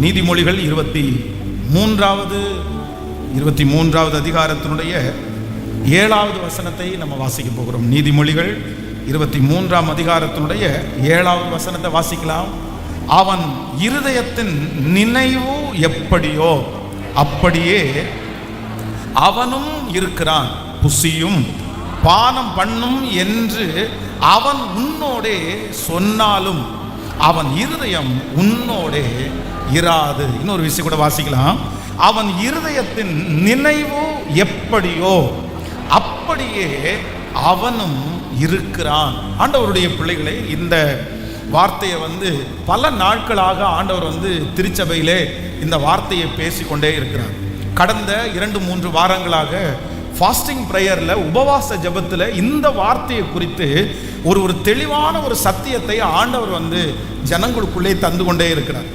நீதிமொழிகள் 23வது அதிகாரத்தினுடைய 7வது வசனத்தை நம்ம வாசிக்க போகிறோம். நீதிமொழிகள் 23ஆம் அதிகாரத்தினுடைய 7வது வசனத்தை வாசிக்கலாம். அவன் இருதயத்தின் நினைவு எப்படியோ அப்படியே அவனும் இருக்கிறான், புசியும் பானம் பண்ணும் என்று அவன் உன்னோடே சொன்னாலும் அவன் இருதயம் உன்னோடே இராது. இன்னொரு விஷயம் கூட வாசிக்கலாம். அவன் இருதயத்தின் நினைவு எப்படியோ அப்படியே அவனும் இருக்கிறான். ஆண்டவருடைய பிள்ளைகளே, இந்த வார்த்தையை பல நாட்களாக ஆண்டவர் திருச்சபையிலே இந்த வார்த்தையை பேசிக்கொண்டே இருக்கிறார். கடந்த 2-3 வாரங்களாக ஃபாஸ்டிங் ப்ரேயரில், உபவாச ஜபத்தில் இந்த வார்த்தையை குறித்து ஒரு தெளிவான ஒரு சத்தியத்தை ஆண்டவர் ஜனங்களுக்குள்ளே தந்து கொண்டே இருக்கிறார்.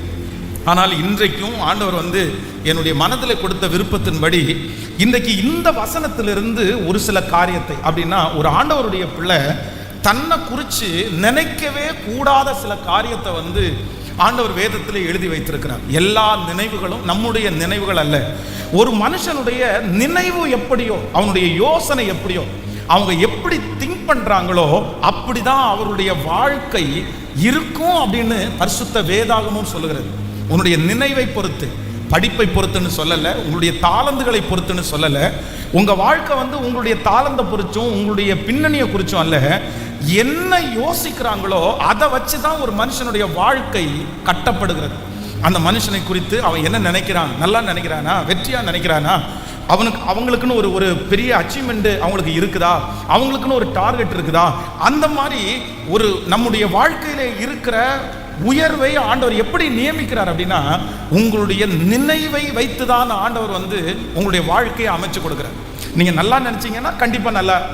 ஆனால் இன்றைக்கும் ஆண்டவர் என்னுடைய மனதில் கொடுத்த விருப்பத்தின்படி இன்றைக்கு இந்த வசனத்திலிருந்து ஒரு சில காரியத்தை, அப்படின்னா ஒரு ஆண்டவருடைய பிள்ளை தன்னை குறித்து நினைக்கவே கூடாத சில காரியத்தை ஆண்டவர் வேதத்தில் எழுதி வைத்திருக்கிறார். எல்லா நினைவுகளும் நம்முடைய நினைவுகள் அல்ல. ஒரு மனுஷனுடைய நினைவு எப்படியோ, அவனுடைய யோசனை எப்படியோ, அவங்க எப்படி திங்க் பண்றாங்களோ அப்படிதான் அவருடைய வாழ்க்கை இருக்கும் அப்படின்னு பரிசுத்த வேதாகமும் சொல்லுகிறது. உன்னுடைய நினைவை பொறுத்து, படிப்பை பொறுத்துன்னு சொல்லலை, உங்களுடைய தாளந்துகளை பொறுத்துன்னு சொல்லலை. உங்கள் வாழ்க்கை உங்களுடைய தாளந்தை குறிச்சும் உங்களுடைய பின்னணியை குறிச்சும் அல்ல. என்ன யோசிக்கிறாங்களோ அதை வச்சு தான் ஒரு மனுஷனுடைய வாழ்க்கை கட்டப்படுகிறது. அந்த மனுஷனை குறித்து அவன் என்ன நினைக்கிறான், நல்லா நினைக்கிறானா, வெற்றியாக நினைக்கிறானா, அவங்களுக்குன்னு ஒரு பெரிய அச்சீவ்மெண்ட் அவங்களுக்கு இருக்குதா, அவங்களுக்குன்னு ஒரு டார்கெட் இருக்குதா, அந்த மாதிரி ஒரு நம்முடைய வாழ்க்கையில இருக்கிற உயர்வை ஆண்டவர் எப்படி நியமிக்கிறார் அப்படின்னா, உங்களுடைய நினைவை வைத்துதான் ஆண்டவர் உங்களுடைய வாழ்க்கையை அமைச்சு கொடுக்குறார். நீங்க நல்லா நினைச்சீங்கன்னா கண்டிப்பா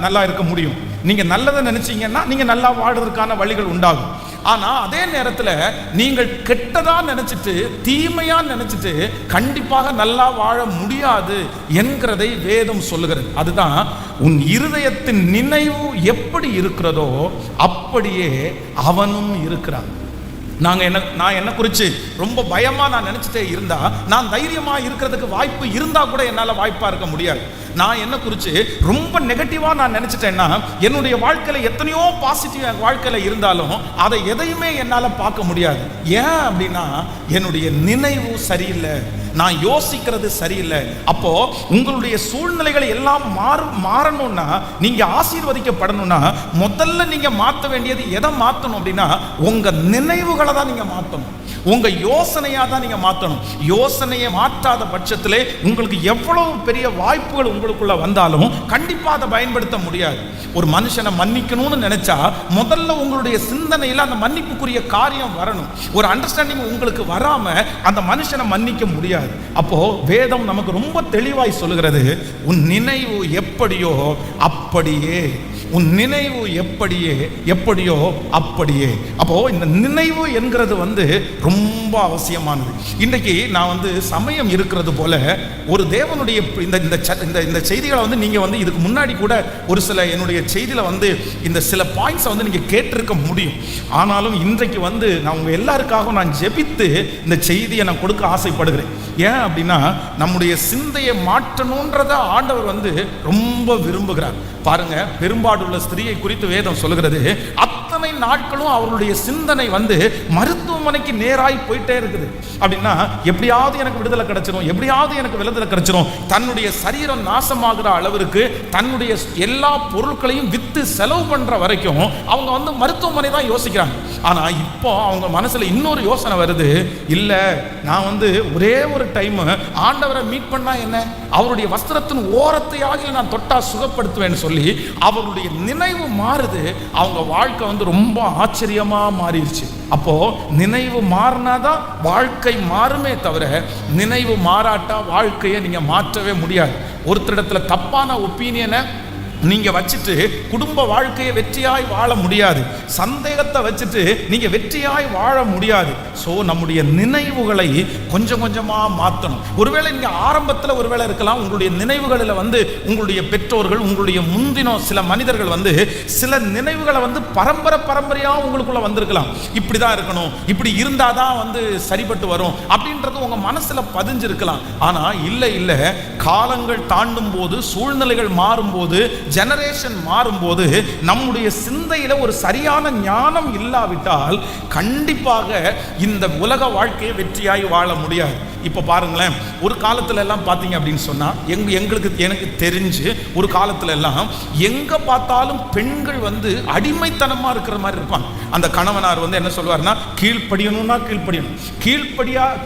நல்லா இருக்க முடியும். நீங்க நல்லதை நினைச்சீங்கன்னா நீங்க நல்லா வாழ்றதுக்கான வழிகள் உண்டாகும். ஆனா அதே நேரத்தில் நீங்கள் கெட்டதா நினைச்சிட்டு, தீமையா நினைச்சிட்டு கண்டிப்பாக நல்லா வாழ முடியாது என்கிறதை வேதம் சொல்லுகிறது. அதுதான், உன் இருதயத்தின் நினைவு எப்படி இருக்கிறதோ அப்படியே அவனும் இருக்கிறான். நான் என்ன குறித்து ரொம்ப பயமா நான் நினைச்சிட்டே இருந்தா, நான் தைரியமா இருக்கிறதுக்கு வாய்ப்பு இருந்தா கூட என்னால வாய்ப்பா இருக்க முடியாது. நான் என்ன குறித்து ரொம்ப நெகட்டிவா நான் நினைச்சிட்டேன்னா, என்னுடைய வாழ்க்கையில எத்தனையோ பாசிட்டிவ் என் வாழ்க்கையில இருந்தாலும் அதை எதையுமே என்னால பார்க்க முடியாது. ஏன் அப்படின்னா, என்னுடைய நினைவு சரியில்லை, நான் யோசிக்கிறது சரியில்லை. அப்போ உங்களுடைய சூழ்நிலைகளை எல்லாம் மாறணும்னா, நீங்க ஆசீர்வதிக்கப்படணும்னா, முதல்ல நீங்க மாற்ற வேண்டியது எதை மாற்றணும் அப்படின்னா, உங்க நினைவுகளை தான் நீங்க மாற்றணும், உங்க யோசனையா தான் நீங்க மாற்றணும். யோசனையை மாற்றாத பட்சத்திலே உங்களுக்கு எவ்வளவு பெரிய வாய்ப்புகள் உங்களுக்குள்ள வந்தாலும் கண்டிப்பா அதை பயன்படுத்த முடியாது. ஒரு மனுஷனை மன்னிக்கணும்னு நினைச்சா முதல்ல உங்களுடைய சிந்தனையில் அந்த மன்னிப்புக்குரிய காரியம் வரணும். ஒரு அண்டர்ஸ்டாண்டிங் உங்களுக்கு வராம அந்த மனுஷனை மன்னிக்க முடியாது. அப்போ வேதம் நமக்கு ரொம்ப தெளிவாய் சொல்லுகிறது, உன் நினைவு எப்படியோ அப்படியே, உன் நினைவு எப்படியோ அப்படியே. அப்போ இந்த நினைவு என்கிறது ரொம்ப அவசியமானது. இன்றைக்கு நான் சமயம் இருக்கிறது போல ஒரு தேவனுடைய இந்த செய்திகளை நீங்க இதுக்கு முன்னாடி கூட ஒரு சில என்னுடைய செய்தியில இந்த சில பாயிண்ட்ஸை நீங்க கேட்டிருக்க முடியும். ஆனாலும் இன்றைக்கு நான் உங்க எல்லாருக்காகவும் நான் ஜெபித்து இந்த செய்தியை நான் கொடுக்க ஆசைப்படுகிறேன். ஏன் அப்படின்னா, நம்முடைய சிந்தையை மாற்றணும்ன்றத ஆண்டவர் ரொம்ப விரும்புகிறார். பாருங்க, பெரும்பாடுள்ள ஸ்திரீயை குறித்து வேதம் சொல்லுகிறது, அத்தனை நாட்களும் அவருடைய சிந்தனை மருத்துவமனைக்கு நேராய் போயிட்டே இருக்குது. அப்படின்னா, எப்படியாவது எனக்கு விடுதலை கிடைச்சிடும், எப்படியாவது எனக்கு விடுதலை கிடைச்சிடும், தன்னுடைய சரீரம் நாசமாகிற அளவிற்கு தன்னுடைய எல்லா பொருட்களையும் வித்து செலவு பண்ற வரைக்கும் அவங்க மருத்துவமனை தான் யோசிக்கிறாங்க. ஆனா இப்போ அவங்க மனசுல இன்னொரு யோசனை வருது, இல்ல நான் ஒரே ஒரு டைம் ஆண்டவரை மீட் பண்ணா என்ன, அவருடைய வஸ்திரத்தின் ஓரத்தையாக நான் தொட்டா சுகப்படுத்துவேன்னு சொல்லி அவருடைய நினைவு மாறுது. அவங்க வாழ்க்கை ரொம்ப ஆச்சரியமா மாறிடுச்சு. அப்போ நினைவு மாறினாதான் வாழ்க்கை மாறுமே தவிர, நினைவு மாறாட்டா வாழ்க்கையை நீங்க மாற்றவே முடியாது. ஒருத்தரிடத்துல தப்பான ஒப்பீனியனை நீங்க வச்சுட்டு குடும்ப வாழ்க்கையை வெற்றியாய் வாழ முடியாது. சந்தேகத்தை வச்சுட்டு நீங்க வெற்றியாய் வாழ முடியாது. சோ நம்முடைய நினைவுகளை கொஞ்சம் கொஞ்சமா மாற்றணும். ஒருவேளை நீங்க ஆரம்பத்தில் ஒருவேளை இருக்கலாம், உங்களுடைய நினைவுகளில் உங்களுடைய பெற்றோர்கள், உங்களுடைய முந்தின சில மனிதர்கள் சில நினைவுகளை பரம்பரையா உங்களுக்குள்ள வந்திருக்கலாம். இப்படிதான் இருக்கணும், இப்படி இருந்தாதான் சரிபட்டு வரும் அப்படின்றது உங்க மனசுல பதிஞ்சிருக்கலாம். ஆனா இல்ல, காலங்கள் தாண்டும் போது, சூழ்நிலைகள் மாறும் போது, ஜெனரேஷன் மாறும்போது நம்முடைய சிந்தையில ஒரு சரியான ஞானம் இல்லாவிட்டால் கண்டிப்பாக இந்த உலக வாழ்க்கையை வெற்றியாய் வாழ முடியாது. இப்ப பாருங்களேன், ஒரு காலத்துல எல்லாம் பாத்தீங்க அப்படின்னு சொன்னா எனக்கு தெரிஞ்சு ஒரு காலத்துல எல்லாம் எங்க பார்த்தாலும் பெண்கள் அடிமைத்தனமா இருக்கிற மாதிரி இருப்பாங்க. அந்த கணவனார் என்ன சொல்வார்னா, கீழ்ப்படியணும்னா கீழ்ப்படியணும்,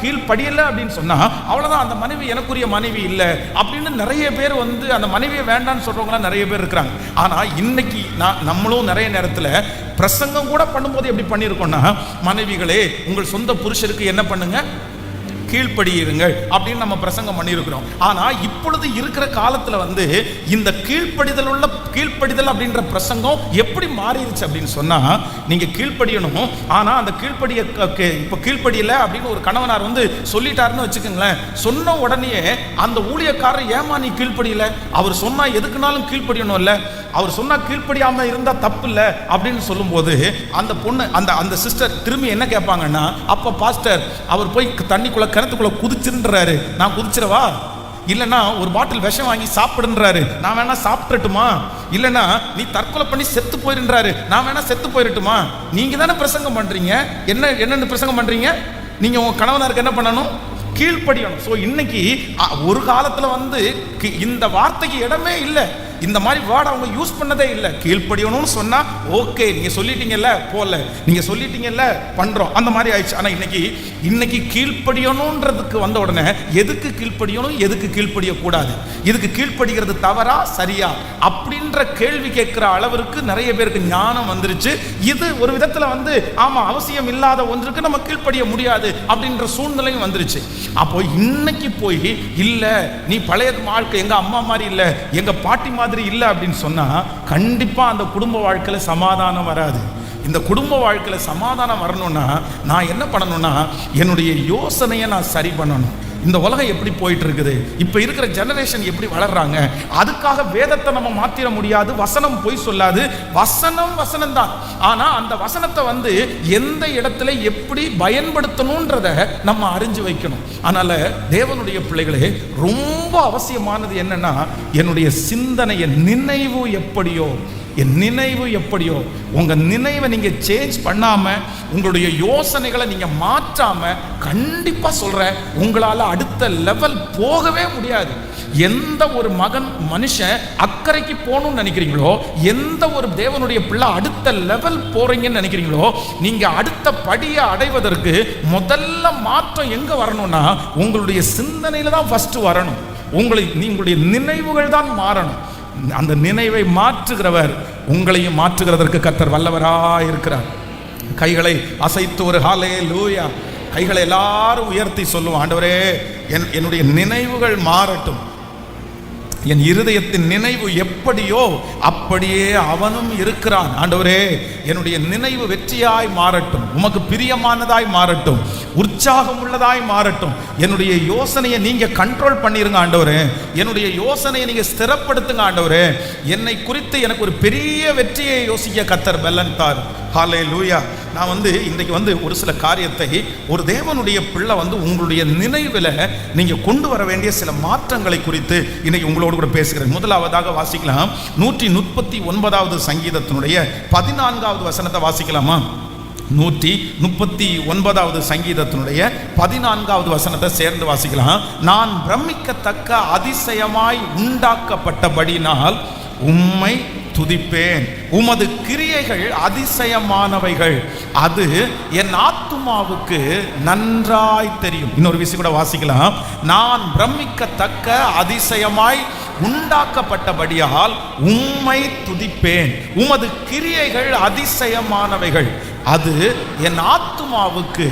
கீழ்ப்படியல அப்படின்னு சொன்னா அவ்வளவுதான், அந்த மனைவி எனக்குரிய மனைவி இல்லை அப்படின்னு நிறைய பேர் அந்த மனைவியை வேண்டான்னு சொல்றவங்க நிறைய பேர் இருக்கிறாங்க. ஆனா இன்னைக்கு நம்மளும் நிறைய நேரத்துல பிரசங்கம் கூட பண்ணும்போது எப்படி பண்ணிருக்கோம்னா, மனைவிகளே உங்கள் சொந்த புருஷருக்கு என்ன பண்ணுங்க, கீழ்ப்படியிருங்கள் அப்படின்னு நம்ம பிரசங்கம் பண்ணியிருக்கிறோம். ஆனா இப்பொழுது இருக்கிற காலத்துல இந்த கீழ்ப்படிதல் அப்படின்ற பிரசங்கம் எப்படி மாறிடுச்சு அப்படின்னு சொன்னா, நீங்க கீழ்ப்படியணும், ஆனா அந்த இப்ப கீழ்ப்படியல அப்படின்னு ஒரு கணவனார் சொல்லிட்டாருன்னு வச்சுக்கோங்களேன், சொன்ன உடனே அந்த ஊழியக்காரர் ஏமா நீ கீழ்ப்படியல, அவர் சொன்னா எதுக்குனாலும் கீழ்ப்படியணும் இல்ல, அவர் சொன்னா கீழ்ப்படியாம இருந்தா தப்பு இல்ல அப்படின்னு சொல்லும் போது அந்த பொண்ணு அந்த சிஸ்டர் திரும்பி என்ன கேட்பாங்கன்னா, அப்ப பாஸ்டர் அவர் போய் தண்ணிக்குள்ள கிணத்துக்குள்ள குதிச்சுன்றாரு, நான் குதிச்சிடவா, இல்லைன்னா ஒரு பாட்டில் விஷம் வாங்கி சாப்பிடுன்றாரு, நான் வேணா சாப்பிட்டுட்டுமா, இல்லைன்னா நீ தற்கொலை பண்ணி செத்து போயிருன்றாரு, நான் வேணா செத்து போயிட்டுமா. நீங்க தானே பிரசங்கம் பண்றீங்க, என்னென்ன பிரசங்கம் பண்றீங்க, நீங்க உங்க கணவனாருக்கு என்ன பண்ணணும், கீழ்ப்படியணும். ஸோ இன்னைக்கு ஒரு காலத்தில் இந்த வார்த்தைக்கு இடமே இல்லை, இந்த மாதிரி வேர்ட் அவங்க யூஸ் பண்ணதே இல்லை. கீழ்ப்படியணும்னு சொன்னா ஓகே, நீங்க சொல்லிட்டீங்கல்ல போல, நீங்க சொல்லிட்டீங்கல்ல பண்றோம், அந்த மாதிரி ஆயிடுச்சு. ஆனா இன்னைக்கு கீழ்ப்படியணும்ன்றதுக்கு வந்த உடனே எதுக்கு கீழ்ப்படியணும், எதுக்கு கீழ்ப்படிய கூடாது, இதுக்கு கீழ்ப்படிகிறது தவறா சரியா அப்படின்ற கேள்வி கேட்கிற அளவிற்கு நிறைய பேருக்கு ஞானம் வந்துருச்சு. இது ஒரு விதத்துல ஆமா அவசியம் இல்லாத ஒன்றுக்கு நம்ம கீழ்ப்படிய முடியாது அப்படின்ற சூழ்நிலையும் வந்துருச்சு. அப்போ இன்னைக்கு போய் இல்ல நீ பழைய வாழ்க்கை எங்க அம்மா மாதிரி இல்ல, எங்க பாட்டி மாதிரி இல்லை அப்படின்னு சொன்னா கண்டிப்பா அந்த குடும்ப வாழ்க்கையில சமாதானம் வராது. இந்த குடும்ப வாழ்க்கையில சமாதானம் வரணும்னா நான் என்ன பண்ணணும்னா, என்னுடைய யோசனையை நான் சரி பண்ணணும். இந்த உலகம் எப்படி போயிட்டு இருக்குது, இப்ப இருக்கிற ஜெனரேஷன் எப்படி வளர்றாங்க, அதுக்காக வேதத்தை நம்ம மாத்திர முடியாது, வசனம் போய் சொல்லாது, வசனம் தான். ஆனா அந்த வசனத்தை எந்த இடத்துல எப்படி பயன்படுத்தணும்ன்றத நம்ம அறிஞ்சு வைக்கணும். அதனால தேவனுடைய பிள்ளைகளே, ரொம்ப அவசியமானது என்னன்னா, என்னுடைய சிந்தனையை நினைவு எப்படியோ, என் நினைவு எப்படியோ, உங்க நினைவை நீங்க சேஞ்ச் பண்ணாம, உங்களுடைய யோசனைகளை நீங்க மாற்றாம, கண்டிப்பா சொல்றேன் உங்களால அடுத்த லெவல் போகவே முடியாது. எந்த ஒரு மனுஷன் அக்கறைக்கு போகணும்னு நினைக்கிறீங்களோ, எந்த ஒரு தேவனுடைய பிள்ளை அடுத்த லெவல் போறீங்கன்னு நினைக்கிறீங்களோ, நீங்க அடுத்த படியை அடைவதற்கு முதல்ல மாற்றம் எங்க வரணும்னா உங்களுடைய சிந்தனையில தான் ஃபர்ஸ்ட் வரணும். உங்களுடைய நினைவுகள் தான் மாறணும். அந்த நினைவை மாற்றுகிறவர் உங்களையும் மாற்றுகிறதற்கு கர்த்தர் வல்லவராய் இருக்கிறார். கைகளை அசைத்து ஒரு ஹல்லேலூயா, கைகளை எல்லாரும் உயர்த்தி சொல்லுவோம், ஆண்டவரே என்னுடைய நினைவுகள் மாறட்டும், என் இருதயத்தின் நினைவு எப்படியோ அப்படியே அவனும் இருக்கிறான். ஆண்டவரே என்னுடைய நினைவு வெற்றியாய் மாறட்டும், உமக்கு பிரியமானதாய் மாறட்டும், உற்சாகம் உள்ளதாய் மாறட்டும். என்னுடைய யோசனையை நீங்க கண்ட்ரோல் பண்ணிருங்க ஆண்டவரே, என்னுடைய யோசனையை நீங்க ஸ்திரப்படுத்துங்க ஆண்டவரே. என்னை குறித்து எனக்கு ஒரு பெரிய வெற்றியை யோசிக்க கர்த்தர் பலன் தார். ஹல்லேலூயா. நான் இன்றைக்கு ஒரு சில காரியத்தை ஒரு தேவனுடைய பிள்ளை உங்களுடைய நினைவில் நீங்க கொண்டு வர வேண்டிய சில மாற்றங்களை குறித்து இன்னைக்கு உங்களோடு கூட பேசுகிறேன். முதலாவதாக வாசிக்கலாம், 139வது சங்கீதத்தினுடைய 14வது வசனத்தை வாசிக்கலாமா? 139வது சங்கீதத்தினுடைய 14வது வசனத்தை சேர்ந்து வாசிக்கலாம். நான் பிரமிக்கத்தக்க அதிசயமாய் உண்டாக்கப்பட்டபடினால் உம்மை துதிப்பேன், உமது கிரியைகள் அதிசயமானவைகள், அது என் ஆத்துமாவுக்கு நன்றாய் தெரியும். இன்னொரு விஷயம் கூட வாசிக்கலாம், நான் பிரமிக்கத்தக்க அதிசயமாய் உண்டாக்கப்பட்டபடியால் உம்மை துதிப்பேன், உமது கிரியைகள் அதிசயமானவைகள், அது என் ஆத்துமாவுக்கு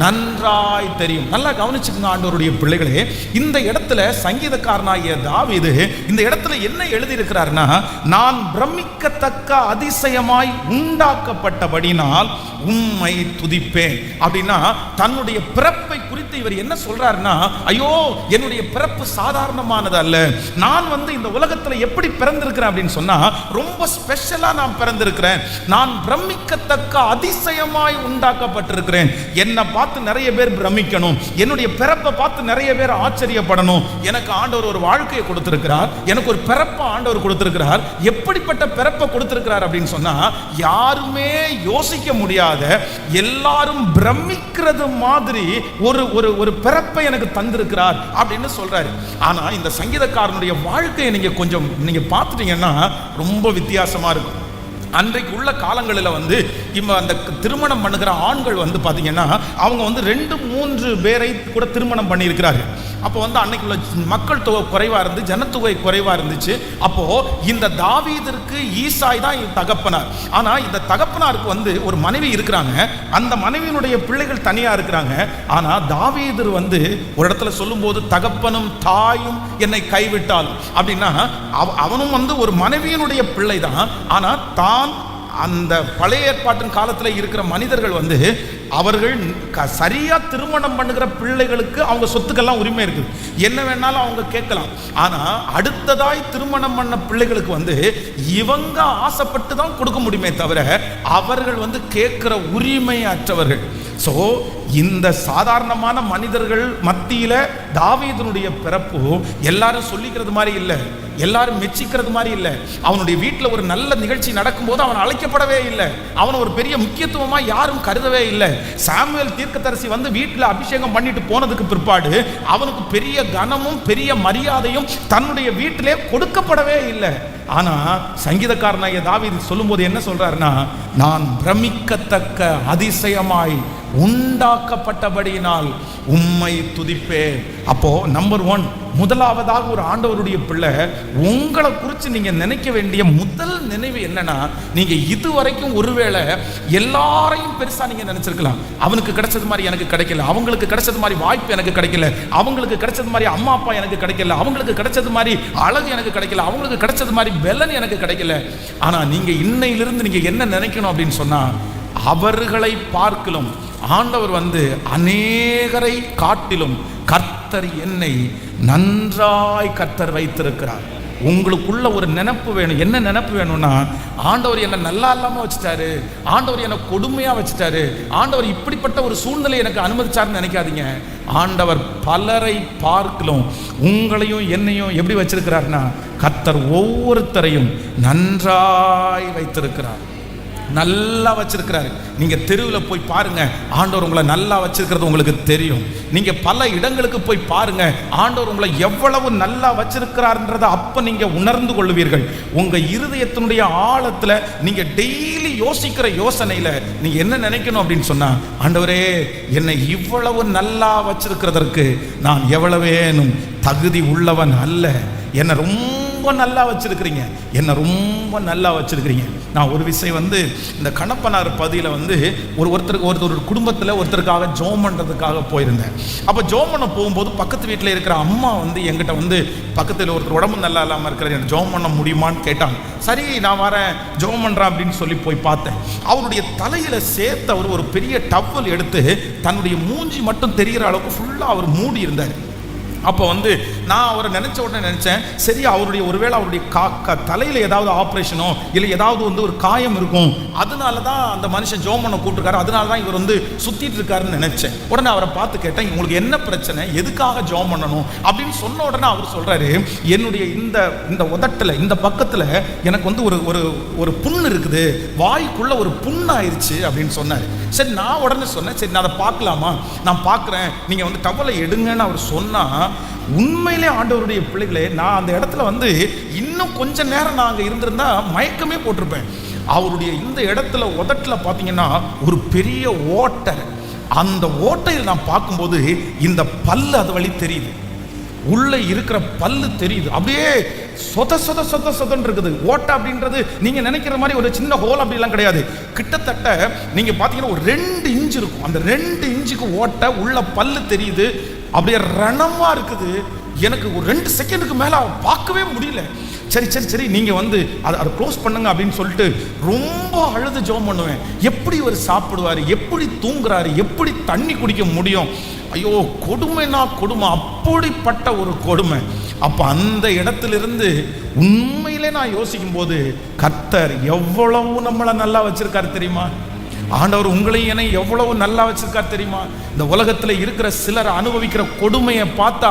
நன்றாய் தெரியும். நல்லா கவனிச்சுக்கங்க ஆண்டவருடைய பிள்ளைகளே. இந்த இடத்துல சங்கீதக்காரனாகிய தாவீது இந்த இடத்துல என்ன எழுதி இருக்கிறார்னா, நான் பிரமிக்கத்தக்க அதிசயமாய் உண்டாக்கப்பட்டபடினால் உம்மை துதிப்பேன் அப்படின்னா, தன்னுடைய பிறப்பை குறித்து இவர் என்ன சொல்றாருன்னா, ஐயோ என்னுடைய பிறப்பு சாதாரணமானது அல்ல, நான் இந்த உலகத்துல எப்படி பிறந்திருக்கிறேன் அப்படின்னு சொன்னா ரொம்ப ஸ்பெஷலா நான் பிறந்திருக்கிறேன், நான் பிரமிக்கத்தக்க அதிசயமாய் உண்டாக்கப்பட்டிருக்கிறேன். என்னை பார்த்து நிறைய பேர் பிரமிக்கணும், என்னுடைய பிறப்பை பார்த்து நிறைய பேர் ஆச்சரியப்படணும். எனக்கு ஆண்டவர் ஒரு வாழ்க்கையை கொடுத்திருக்கிறார், எனக்கு ஒரு பிறப்பை ஆண்டவர் கொடுத்திருக்கிறார். எப்படிப்பட்ட பிறப்பை கொடுத்திருக்கிறார் அப்படின்னு சொன்னா, யாருமே யோசிக்க முடியாது, எல்லாரும் பிரமிக்கிறது மாதிரி ஒரு பிறப்பை எனக்கு தந்திருக்கிறார் அப்படின்னு சொல்றாரு. ஆனா இந்த சங்கீதக்காரனுடைய வாழ்க்கையை நீங்க பார்த்துட்டீங்கன்னா ரொம்ப வித்தியாசமா இருக்கும். அன்றைக்கு உள்ள காலங்களில் அந்த திருமணம் பண்ணுகிற ஆண்கள் பார்த்தீங்கன்னா அவங்க 2-3 பேரை கூட திருமணம் பண்ணியிருக்கிறார்கள். அப்போ அன்னைக்குள்ள மக்கள் தொகை குறைவாக இருந்து, ஜனத்தொகை குறைவாக இருந்துச்சு. அப்போ இந்த தாவீதிற்கு ஈசாய் தான் தகப்பனார். ஆனால் இந்த தகப்பனாருக்கு ஒரு மனைவி இருக்கிறாங்க, அந்த மனைவியினுடைய பிள்ளைகள் தனியாக இருக்கிறாங்க. ஆனால் தாவீதர் ஒரு இடத்துல சொல்லும்போது, தகப்பனும் தாயும் என்னை கைவிட்டாலும் அப்படின்னா, அவனும் ஒரு மனைவியினுடைய பிள்ளை தான். ஆனால் தான் அந்த பழைய ஏற்பாட்டின் காலத்தில் இருக்கிற மனிதர்கள் அவர்கள் சரியா திருமணம் பண்ணுகிற பிள்ளைகளுக்கு அவங்க சொத்துக்கெல்லாம் உரிமை இருக்குது, என்ன வேணாலும் அவங்க கேட்கலாம். ஆனா அடுத்ததாய் திருமணம் பண்ண பிள்ளைகளுக்கு இவங்க ஆசைப்பட்டு தான் கொடுக்க முடியுமே தவிர அவர்கள் கேட்கிற உரிமை அற்றவர்கள். ஸோ இந்த சாதாரணமான மனிதர்கள் மத்தியில தாவீதுனுடைய பிறப்பு எல்லாரும் சொல்லிக்கிறது மாதிரி இல்லை, எல்லாரும் மெச்சிக்கிறது மாதிரி இல்லை. அவனுடைய வீட்டில் ஒரு நல்ல நிகழ்ச்சி நடக்கும்போது அவன் அழைக்கப்படவே இல்லை, அவன் ஒரு பெரிய முக்கியத்துவமா யாரும் கருதவே இல்லை. சாமுவேல் தீர்க்கதரிசி வீட்டில் அபிஷேகம் பண்ணிட்டு போனதுக்கு பிற்பாடு அவனுக்கு பெரிய கனமும் பெரிய மரியாதையும் தன்னுடைய வீட்டிலே கொடுக்கப்படவே இல்லை. ஆனா சங்கீதக்காரனாகிய தாவீது சொல்லும்போது என்ன சொல்றாருன்னா, நான் பிரமிக்கத்தக்க அதிசயமாய் உண்டாக்கப்பட்டபடியினால் உம்மை துதிப்பேன். அப்போ நம்பர் 1, முதலாவதாக ஒரு ஆண்டவருடைய பிள்ளை உங்களை குறித்து நீங்க நினைக்க வேண்டிய முதல் நினைவு என்னன்னா, நீங்க இதுவரைக்கும் ஒருவேளை எல்லாரையும் பெருசா நீங்க நினைச்சிருக்கலாம். அவனுக்கு கிடைச்சது மாதிரி எனக்கு கிடைக்கல, அவங்களுக்கு கிடைச்சது மாதிரி வாய்ப்பு எனக்கு கிடைக்கல, அவங்களுக்கு கிடைச்சது மாதிரி அம்மா அப்பா எனக்கு கிடைக்கல, அவங்களுக்கு கிடைச்சது மாதிரி அழகு எனக்கு கிடைக்கல, அவங்களுக்கு கிடைச்சது மாதிரி பெலன் எனக்கு கிடைக்கல. ஆனா நீங்க இன்னையிலிருந்து நீங்க என்ன நினைக்கணும் அப்படின்னு சொன்னா, அவர்களை பார்க்கலும் ஆண்டவர் அநேகரை காட்டிலும் கர்த்தர் என்னை நன்றாய் கர்த்தர் வைத்திருக்கிறார். உங்களுக்குள்ள ஒரு நினைப்பு வேணும். என்ன நினைப்பு வேணும்னா, ஆண்டவர் என்னை நல்லா இல்லாம வச்சுட்டாரு, ஆண்டவர் என்னை கொடுமையா வச்சுட்டாரு, ஆண்டவர் இப்படிப்பட்ட ஒரு சூழ்நிலை எனக்கு அனுமதிச்சாருன்னு நினைக்காதீங்க. ஆண்டவர் பலரை பார்க்கலும் உங்களையும் என்னையும் எப்படி வச்சிருக்கிறார்னா, கர்த்தர் ஒவ்வொருத்தரையும் நன்றாய் வைத்திருக்கிறார், நல்லா வச்சிருக்கிறாரு. நீங்க தெருவில் போய் பாருங்க, ஆண்டவர் உங்களை நல்லா வச்சிருக்கிறது உங்களுக்கு தெரியும். நீங்க பல இடங்களுக்கு போய் பாருங்க, ஆண்டவர் உங்களை எவ்வளவு நல்லா வச்சிருக்கிறார்ன்றதை அப்ப நீங்க உணர்ந்து கொள்வீர்கள். உங்க இருதயத்தினுடைய ஆழத்துல நீங்க டெய்லி யோசிக்கிற யோசனையில நீங்க என்ன நினைக்கணும் அப்படின்னு சொன்னா, ஆண்டவரே என்னை இவ்வளவு நல்லா வச்சிருக்கிறதற்கு நான் எவ்வளவேனும் தகுதி உள்ளவன் அல்ல, என்னை ரொம்ப நல்லா வச்சிருக்கிறீங்க, என்ன ரொம்ப நல்லா வச்சிருக்கிறீங்க. நான் ஒரு விஷயம் இந்த கணப்பனார் பதியில் ஒரு குடும்பத்தில் ஒருத்தருக்காக ஜோம் பண்ணுறதுக்காக போயிருந்தேன். அப்போ ஜோம் பண்ண போகும்போது பக்கத்து வீட்டில் இருக்கிற அம்மா எங்கிட்ட பக்கத்தில் ஒருத்தர் உடம்பு நல்லா இல்லாமல் இருக்கிற எனக்கு ஜோம் பண்ண முடியுமான்னு கேட்டாங்க. சரி நான் வரேன் ஜோம் பண்ணுறேன் அப்படின்னு சொல்லி போய் பார்த்தேன். அவருடைய தலையில் சேர்த்து அவர் ஒரு பெரிய டவல் எடுத்து தன்னுடைய மூஞ்சி மட்டும் தெரிகிற அளவுக்கு ஃபுல்லாக அவர் மூடி இருந்தார். அப்போ நான் அவரை நினைச்ச உடனே நினைச்சேன், சரி அவருடைய ஒருவேளை அவருடைய தலையில் ஏதாவது ஆப்ரேஷனோ இல்லை ஏதாவது ஒரு காயம் இருக்கும், அதனால தான் அந்த மனுஷன் ஜோம் பண்ண கூப்பிட்டுருக்காரு, அதனால தான் இவர் சுத்திட்டு இருக்காருன்னு நினைச்சேன். உடனே அவரை பார்த்து கேட்டேன், உங்களுக்கு என்ன பிரச்சனை, எதுக்காக ஜோம் பண்ணணும் அப்படின்னு சொன்ன உடனே அவர் சொல்றாரு, என்னுடைய இந்த உதட்டில் இந்த பக்கத்தில் எனக்கு ஒரு புண்ணு இருக்குது, வாய்க்குள்ள ஒரு புண்ணு ஆயிடுச்சு அப்படின்னு சொன்னார். சரி நான் உடனே சொன்னேன், சரி நான் அதை பார்க்கலாமா, நான் பார்க்குறேன், நீங்கள் டவலை எடுங்கன்னு அவர் சொன்னா, உண்மையிலே ஆண்டவருடைய பிள்ளைகளே, நான் அந்த இடத்துல இன்னும் கொஞ்ச நேரம் நான் அங்கே இருந்திருந்தா மயக்கமே போட்டிருப்பேன். அவருடைய இந்த இடத்துல உதட்டில் பார்த்தீங்கன்னா ஒரு பெரிய ஓட்டை, அந்த ஓட்டையில் நான் பார்க்கும்போது இந்த பல்லு அது வழி தெரியுது, உள்ள இருக்கிற பல்லு தெரியுது, அப்படியே சொத சொத சொத சொதன்னு இருக்குது. ஓட்டை அப்படின்றது நீங்க நினைக்கிற மாதிரி ஒரு சின்ன ஹோல் அப்படிலாம் கிடையாது. கிட்டத்தட்ட நீங்க பாத்தீங்கன்னா ஒரு 2 இன்ச் இருக்கும். அந்த 2 இன்ச்சுக்கு ஓட்டை, உள்ள பல்லு தெரியுது, அப்படியே ரணமா இருக்குது. எனக்கு ஒரு 2 செகண்டுக்கு மேல பார்க்கவே முடியல. சரி சரி சரி நீங்க வந்து அதை க்ளோஸ் பண்ணுங்க அப்படின்னு சொல்லிட்டு ரொம்ப அழுது ஜெபம் பண்ணுவேன். எப்படி இவர் சாப்பிடுவாரு, எப்படி தூங்குறாரு, எப்படி தண்ணி குடிக்க முடியும்? ஐயோ, கொடுமைனா கொடுமை, அப்படிப்பட்ட ஒரு கொடுமை. அப்ப அந்த இடத்திலிருந்து உண்மையிலே நான் யோசிக்கும் போது கர்த்தர் எவ்வளவு நம்மளை நல்லா வச்சிருக்காரு தெரியுமா? ஆண்டவர் உங்களையும் என்னை எவ்வளவு நல்லா வச்சிருக்கார் தெரியுமா? இந்த உலகத்துல இருக்கிற சிலர் அனுபவிக்கிற கொடுமையை பார்த்தா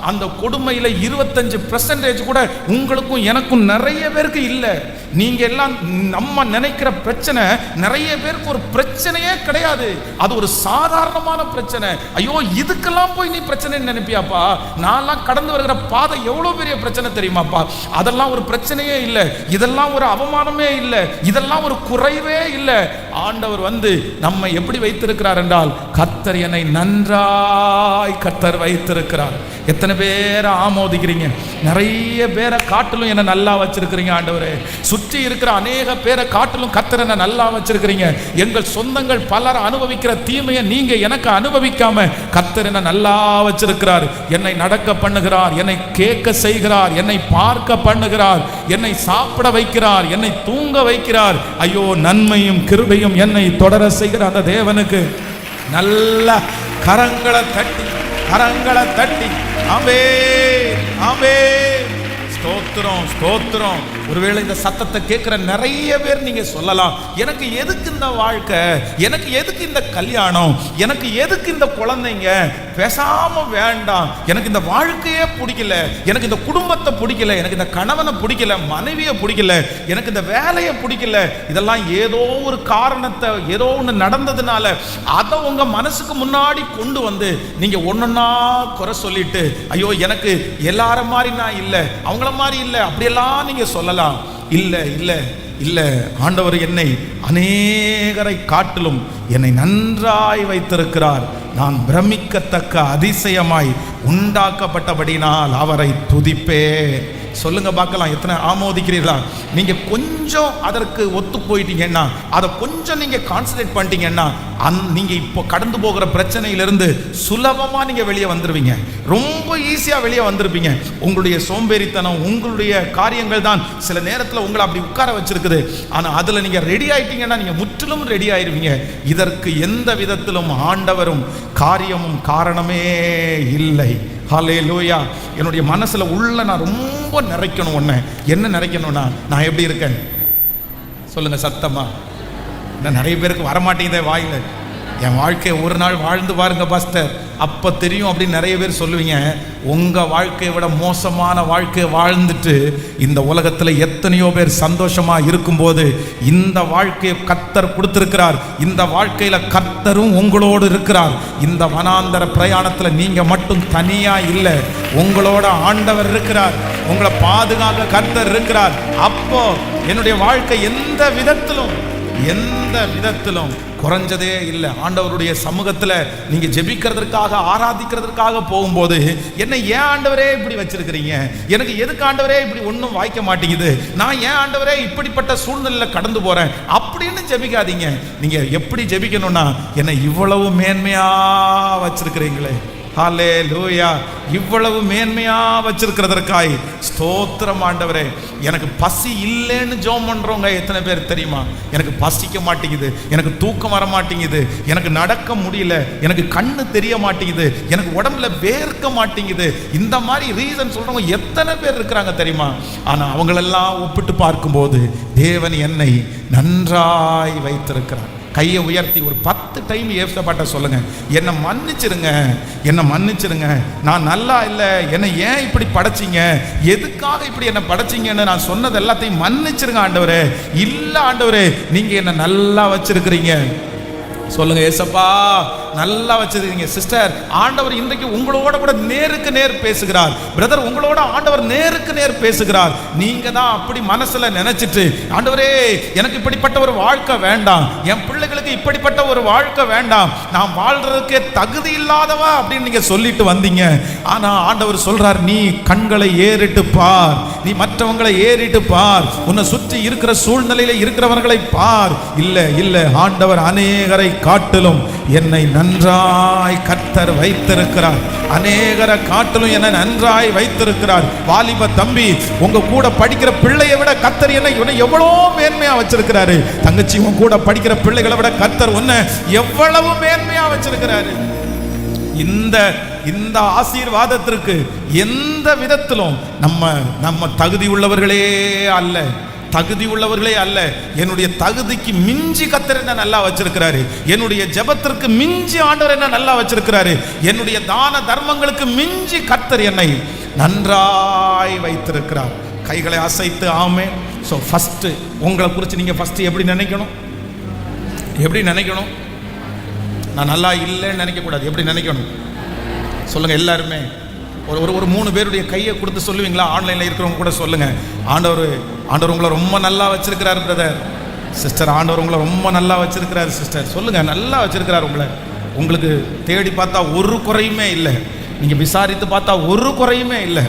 அந்த கொடுமையில 25% கூட உங்களுக்கும் எனக்கும் நிறைய பேருக்கு இல்லை. நீங்க எல்லாம் நம்ம நினைக்கிற பிரச்சனை நிறைய பேருக்கு ஒரு பிரச்சனையே கிடையாது. அது ஒரு சாதாரணமான பிரச்சனை. ஐயோ, இதுக்கெல்லாம் போய் நீ பிரச்சனை நினைப்பியாப்பா? நான்லாம் கடந்து வருகிற பாதை எவ்வளவு பெரிய பிரச்சனை தெரியுமாப்பா? அதெல்லாம் ஒரு பிரச்சனையே இல்லை, இதெல்லாம் ஒரு அவமானமே இல்லை, இதெல்லாம் ஒரு குறைவே இல்லை. ஆண்டவர் வந்து நம்மை எப்படி வைத்திருக்கிறார் என்றால், கர்த்தர் என்னை நன்றாய் கர்த்தர் வைத்திருக்கிறார். எத்தனை பேரை ஆமோதிக்கிறீங்க? நிறைய பேரை காட்டிலும் என்ன நல்லா வச்சிருக்கிறீங்க ஆண்டவரே. சுற்றி இருக்கிற அநேக பேரை காட்டிலும் கர்த்தர் என்ன நல்லா வச்சிருக்கிறீங்க. எங்கள் சொந்தங்கள் பலர் அனுபவிக்கிற தீமையை நீங்க எனக்கு அனுபவிக்காம கர்த்தர் என்ன நல்லா வச்சிருக்கிறார். என்னை நடக்க பண்ணுகிறார், என்னை கேட்க செய்கிறார், என்னை பார்க்க பண்ணுகிறார், என்னை சாப்பிட வைக்கிறார், என்னை தூங்க வைக்கிறார். ஐயோ, நன்மையும் கிருபையும் என்னை தொடர செய்கிற அந்த தேவனுக்கு நல்ல கரங்களை தட்டி ஆமென் ஆமென், ஸ்தோத்திரம் ஸ்தோத்திரம். ஒருவேளை இந்த சத்தத்தை கேட்கிற நிறைய பேர் நீங்க சொல்லலாம், எனக்கு எதுக்கு இந்த வாழ்க்கை, எனக்கு எதுக்கு இந்த கல்யாணம், எனக்கு எதுக்கு இந்த குழந்தைங்க, பேசாம வேண்டாம், எனக்கு இந்த வாழ்க்கையே பிடிக்கல, எனக்கு இந்த குடும்பத்தை பிடிக்கல, எனக்கு இந்த கணவனை பிடிக்கல, மனைவியை பிடிக்கல, எனக்கு இந்த வேலையை பிடிக்கல. இதெல்லாம் ஏதோ ஒரு காரணத்தை, ஏதோ ஒன்று நடந்ததுனால அதை உங்க மனசுக்கு முன்னாடி கொண்டு வந்து நீங்க ஒன்னொன்னா குறை சொல்லிட்டு, ஐயோ எனக்கு எல்லார மாதிரி நான் இல்லை, அவங்கள மாதிரி இல்லை, அப்படியெல்லாம் நீங்க சொல்லலாம். இல்ல இல்ல இல்ல, ஆண்டவர் என்னை அநேகரை காட்டிலும் என்னை நன்றாய் வைத்திருக்கிறார். நான் பிரமிக்கத்தக்க அதிசயமாய் உண்டாக்கப்பட்டபடினால் அவரை துதிப்பேன். சொல்லுங்க பார்க்கலாம், எத்தனை ஆமோதிக்கிறீர்களா? நீங்க கொஞ்சம் அதற்கு ஒத்து போயிட்டீங்கன்னா, அதை கொஞ்சம் நீங்க கான்சன்ட்ரேட் பண்ணிட்டீங்கன்னா, நீங்க இப்போ கடந்து போகிற பிரச்சனையிலிருந்து சுலபமா நீங்க வெளியே வந்துருவீங்க. ரொம்ப ஈஸியா வெளியே வந்திருப்பீங்க. உங்களுடைய சோம்பேறித்தனம், உங்களுடைய காரியங்கள் தான் சில நேரத்தில் உங்களை அப்படி உட்கார வச்சிருக்குது. ஆனா அதுல நீங்க ரெடி ஆயிட்டீங்கன்னா நீங்க முற்றிலும் ரெடி ஆயிருவீங்க. இதற்கு எந்த விதத்திலும் ஆண்டவரும் காரியமும் காரணமே இல்லை. ஹல்லேலூயா. என்னுடைய மனசுல உள்ள நான் ரொம்ப நிறைக்கணும். ஒண்ணு என்ன நிறைக்கணும்னா, நான் எப்படி இருக்கேன் சொல்லுங்க சத்தமா. நிறைய பேருக்கு வரமாட்டேங்குதே வாயில. என் வாழ்க்கையை ஒரு நாள் வாழ்ந்து பாருங்க பாஸ்டர், அப்ப தெரியும் அப்படின்னு நிறைய பேர் சொல்லுவீங்க. உங்க வாழ்க்கையை விட மோசமான வாழ்க்கையை வாழ்ந்துட்டு இந்த உலகத்துல எத்தனையோ பேர் சந்தோஷமா இருக்கும்போது இந்த வாழ்க்கையை கர்த்தர் கொடுத்திருக்கிறார். இந்த வாழ்க்கையில கர்த்தரும் உங்களோடு இருக்கிறார். இந்த வனாந்தர பிரயாணத்துல நீங்க மட்டும் தனியா இல்லை, உங்களோட ஆண்டவர் இருக்கிறார், உங்களை பாதுகாக்க கர்த்தர் இருக்கிறார். அப்போ என்னுடைய வாழ்க்கை எந்த விதத்திலும் குறைஞ்சதே இல்லை. ஆண்டவருடைய சமூகத்தில் நீங்க ஜெபிக்கிறதுக்காக, ஆராதிக்கிறதுக்காக போகும்போது, என்னை ஏன் ஆண்டவரே இப்படி வச்சிருக்கிறீங்க, எனக்கு எதுக்கு ஆண்டவரே இப்படி ஒன்றும் வாய்க்க மாட்டேங்குது, நான் ஏன் ஆண்டவரே இப்படிப்பட்ட சூழ்நிலையில கடந்து போறேன் அப்படின்னு ஜெபிக்காதீங்க. நீங்க எப்படி ஜெபிக்கணும்னா, என்னை இவ்வளவு மேன்மையா வச்சிருக்கிறீங்களே, ஹல்லேலூயா, இவ்வளவு மேன்மையா வச்சிருக்கிறதற்காய் ஸ்தோத்திரம் ஆண்டவரே. எனக்கு பசி இல்லைன்னு ஜெபம் பண்றவங்க எத்தனை பேர் தெரியுமா? எனக்கு பசிக்க மாட்டேங்குது, எனக்கு தூக்கம் வர மாட்டேங்குது, எனக்கு நடக்க முடியல, எனக்கு கண்ணு தெரிய மாட்டேங்குது, எனக்கு உடம்புல வேர்க்க மாட்டேங்குது, இந்த மாதிரி ரீசன் சொல்றவங்க எத்தனை பேர் இருக்கிறாங்க தெரியுமா? ஆனா அவங்களெல்லாம் ஒப்பிட்டு பார்க்கும்போது தேவன் என்னை நன்றாய் வைத்திருக்கிறார். கையை உயர்த்தி ஒரு 10 டைம் ஏசப்பாட்ட சொல்லுங்க, என்னை மன்னிச்சிருங்க, நான் நல்லா இல்லை, என்னை ஏன் இப்படி படைச்சிங்க, எதுக்காக இப்படி என்னை படைச்சிங்கன்னு நான் சொன்னது எல்லாத்தையும் மன்னிச்சிருங்க ஆண்டவரே. இல்ல ஆண்டவரே, நீங்க என்னை நல்லா வச்சிருக்கிறீங்க. சொல்லுங்க, ஏசப்பா நல்லா வச்சிருக்கீங்க சிஸ்டர். ஆண்டவர் இன்றைக்கு உங்களோட கூட நேருக்கு நேர் பேசுகிறார். பிரதர், உங்களோட ஆண்டவர் நேருக்கு நேர் பேசுகிறார். நீங்க தான் அப்படி மனசுல நினைச்சிட்டு, ஆண்டவரே எனக்கு இப்படிப்பட்ட ஒரு வாழ்க்கை வேண்டாம், என் பிள்ளைகளுக்கு இப்படிப்பட்ட ஒரு வாழ்க்கை வேண்டாம், நான் வாழ்றதுக்கு தகுதி இல்லாதவா அப்படின்னு நீங்க சொல்லிட்டு வந்தீங்க. ஆனா ஆண்டவர் சொல்றார், நீ கண்களை ஏறிட்டு பார், நீ மற்றவங்களை ஏறிட்டு பார், உன்னை சுற்றி இருக்கிற சூழ்நிலையில இருக்கிறவர்களை பார். இல்ல இல்ல, ஆண்டவர் அநேகரை காட்டிலும் என்னை நன்றாய் கர்த்தர் வைத்திருக்கிறார். அநேகரை காட்டிலும் என்னை நன்றாய் வைத்திருக்கிறார். வாலிப தம்பி, உங்க கூட படிக்கிற பிள்ளையை விட கர்த்தர் என்னை எவ்வளவு மேன்மையா வச்சிருக்கிறாரு. தங்கச்சி, உங்க கூட படிக்கிற பிள்ளைகளை விட கர்த்தர் உன்னை எவ்வளவு மேன்மையா வச்சிருக்கிறாரு. இந்த ஆசீர்வாதத்திற்கு எந்த விதத்திலும் நம்ம தகுதி உள்ளவர்களே அல்ல, தகுதி உள்ளவர்களே அல்ல. என்னுடைய தகுதிக்கு மிஞ்சி கர்த்தர் என்ன நல்லா வச்சிருக்கிறாரு. என்னுடைய ஜெபத்திற்கு மிஞ்சி ஆண்டவர் என்ன நல்லா வச்சிருக்கிறாரு. என்னுடைய தான தர்மங்களுக்கு மிஞ்சி கர்த்தர் என்னை நன்றாய் வைத்திருக்கிறார். கைகளை அசைத்து ஆமென். ஸோ ஃபர்ஸ்ட் உங்களை குறித்து நீங்கள் ஃபர்ஸ்ட் எப்படி நினைக்கணும்? எப்படி நினைக்கணும்? நான் நல்லா இல்லைன்னு நினைக்கக்கூடாது. எப்படி நினைக்கணும் சொல்லுங்க எல்லாருமே. ஒரு 3 பேருடைய கையை கொடுத்து சொல்லுவீங்களா? ஆன்லைனில் இருக்கிறவங்க கூட சொல்லுங்க, ஆண்டவர் உங்களை ரொம்ப நல்லா வச்சிருக்கிறார் பிரதர், சிஸ்டர். ஆண்டவர் உங்களை ரொம்ப நல்லா வச்சிருக்கிறார் சிஸ்டர். சொல்லுங்க, நல்லா வச்சிருக்கிறார் உங்களை. உங்களுக்கு தேடி பார்த்தா ஒரு குறையுமே இல்லை, நீங்கள் விசாரித்து பார்த்தா ஒரு குறையுமே இல்லை.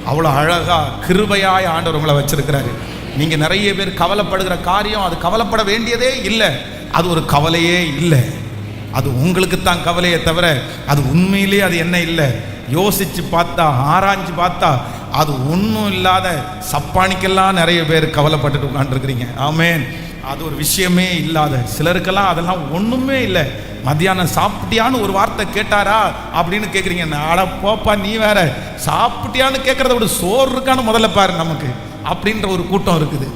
அவ்வளோ அழகா கிருபையாய் ஆண்டவர் உங்களை வச்சிருக்கிறாரு. நீங்கள் நிறைய பேர் கவலைப்படுகிற காரியம், அது கவலைப்பட வேண்டியதே இல்லை, அது ஒரு கவலையே இல்லை. அது உங்களுக்கு தான் கவலையே தவிர அது உண்மையிலேயே அது என்ன இல்லை. யோசிச்சு பார்த்தா, ஆராய்ஞ்சு பார்த்தா அது ஒன்றும் இல்லாத சப்பானிக்கெல்லாம் நிறைய பேர் கவலைப்பட்டுட்டு உட்காந்துருக்கிறீங்க. ஆமேன். அது ஒரு விஷயமே இல்லாத சிலருக்கெல்லாம் அதெல்லாம் ஒன்றுமே இல்லை. மத்தியானம் சாப்பிட்டியான்னு ஒரு வார்த்தை கேட்டாரா அப்படின்னு கேட்குறீங்க. அட போப்பா, நீ வேற சாப்பிட்டியான்னு கேட்குறத விட சோறு இருக்கான்னு முதல்ல பாரு நமக்கு அப்படின்ற ஒரு கூட்டம் இருக்குது.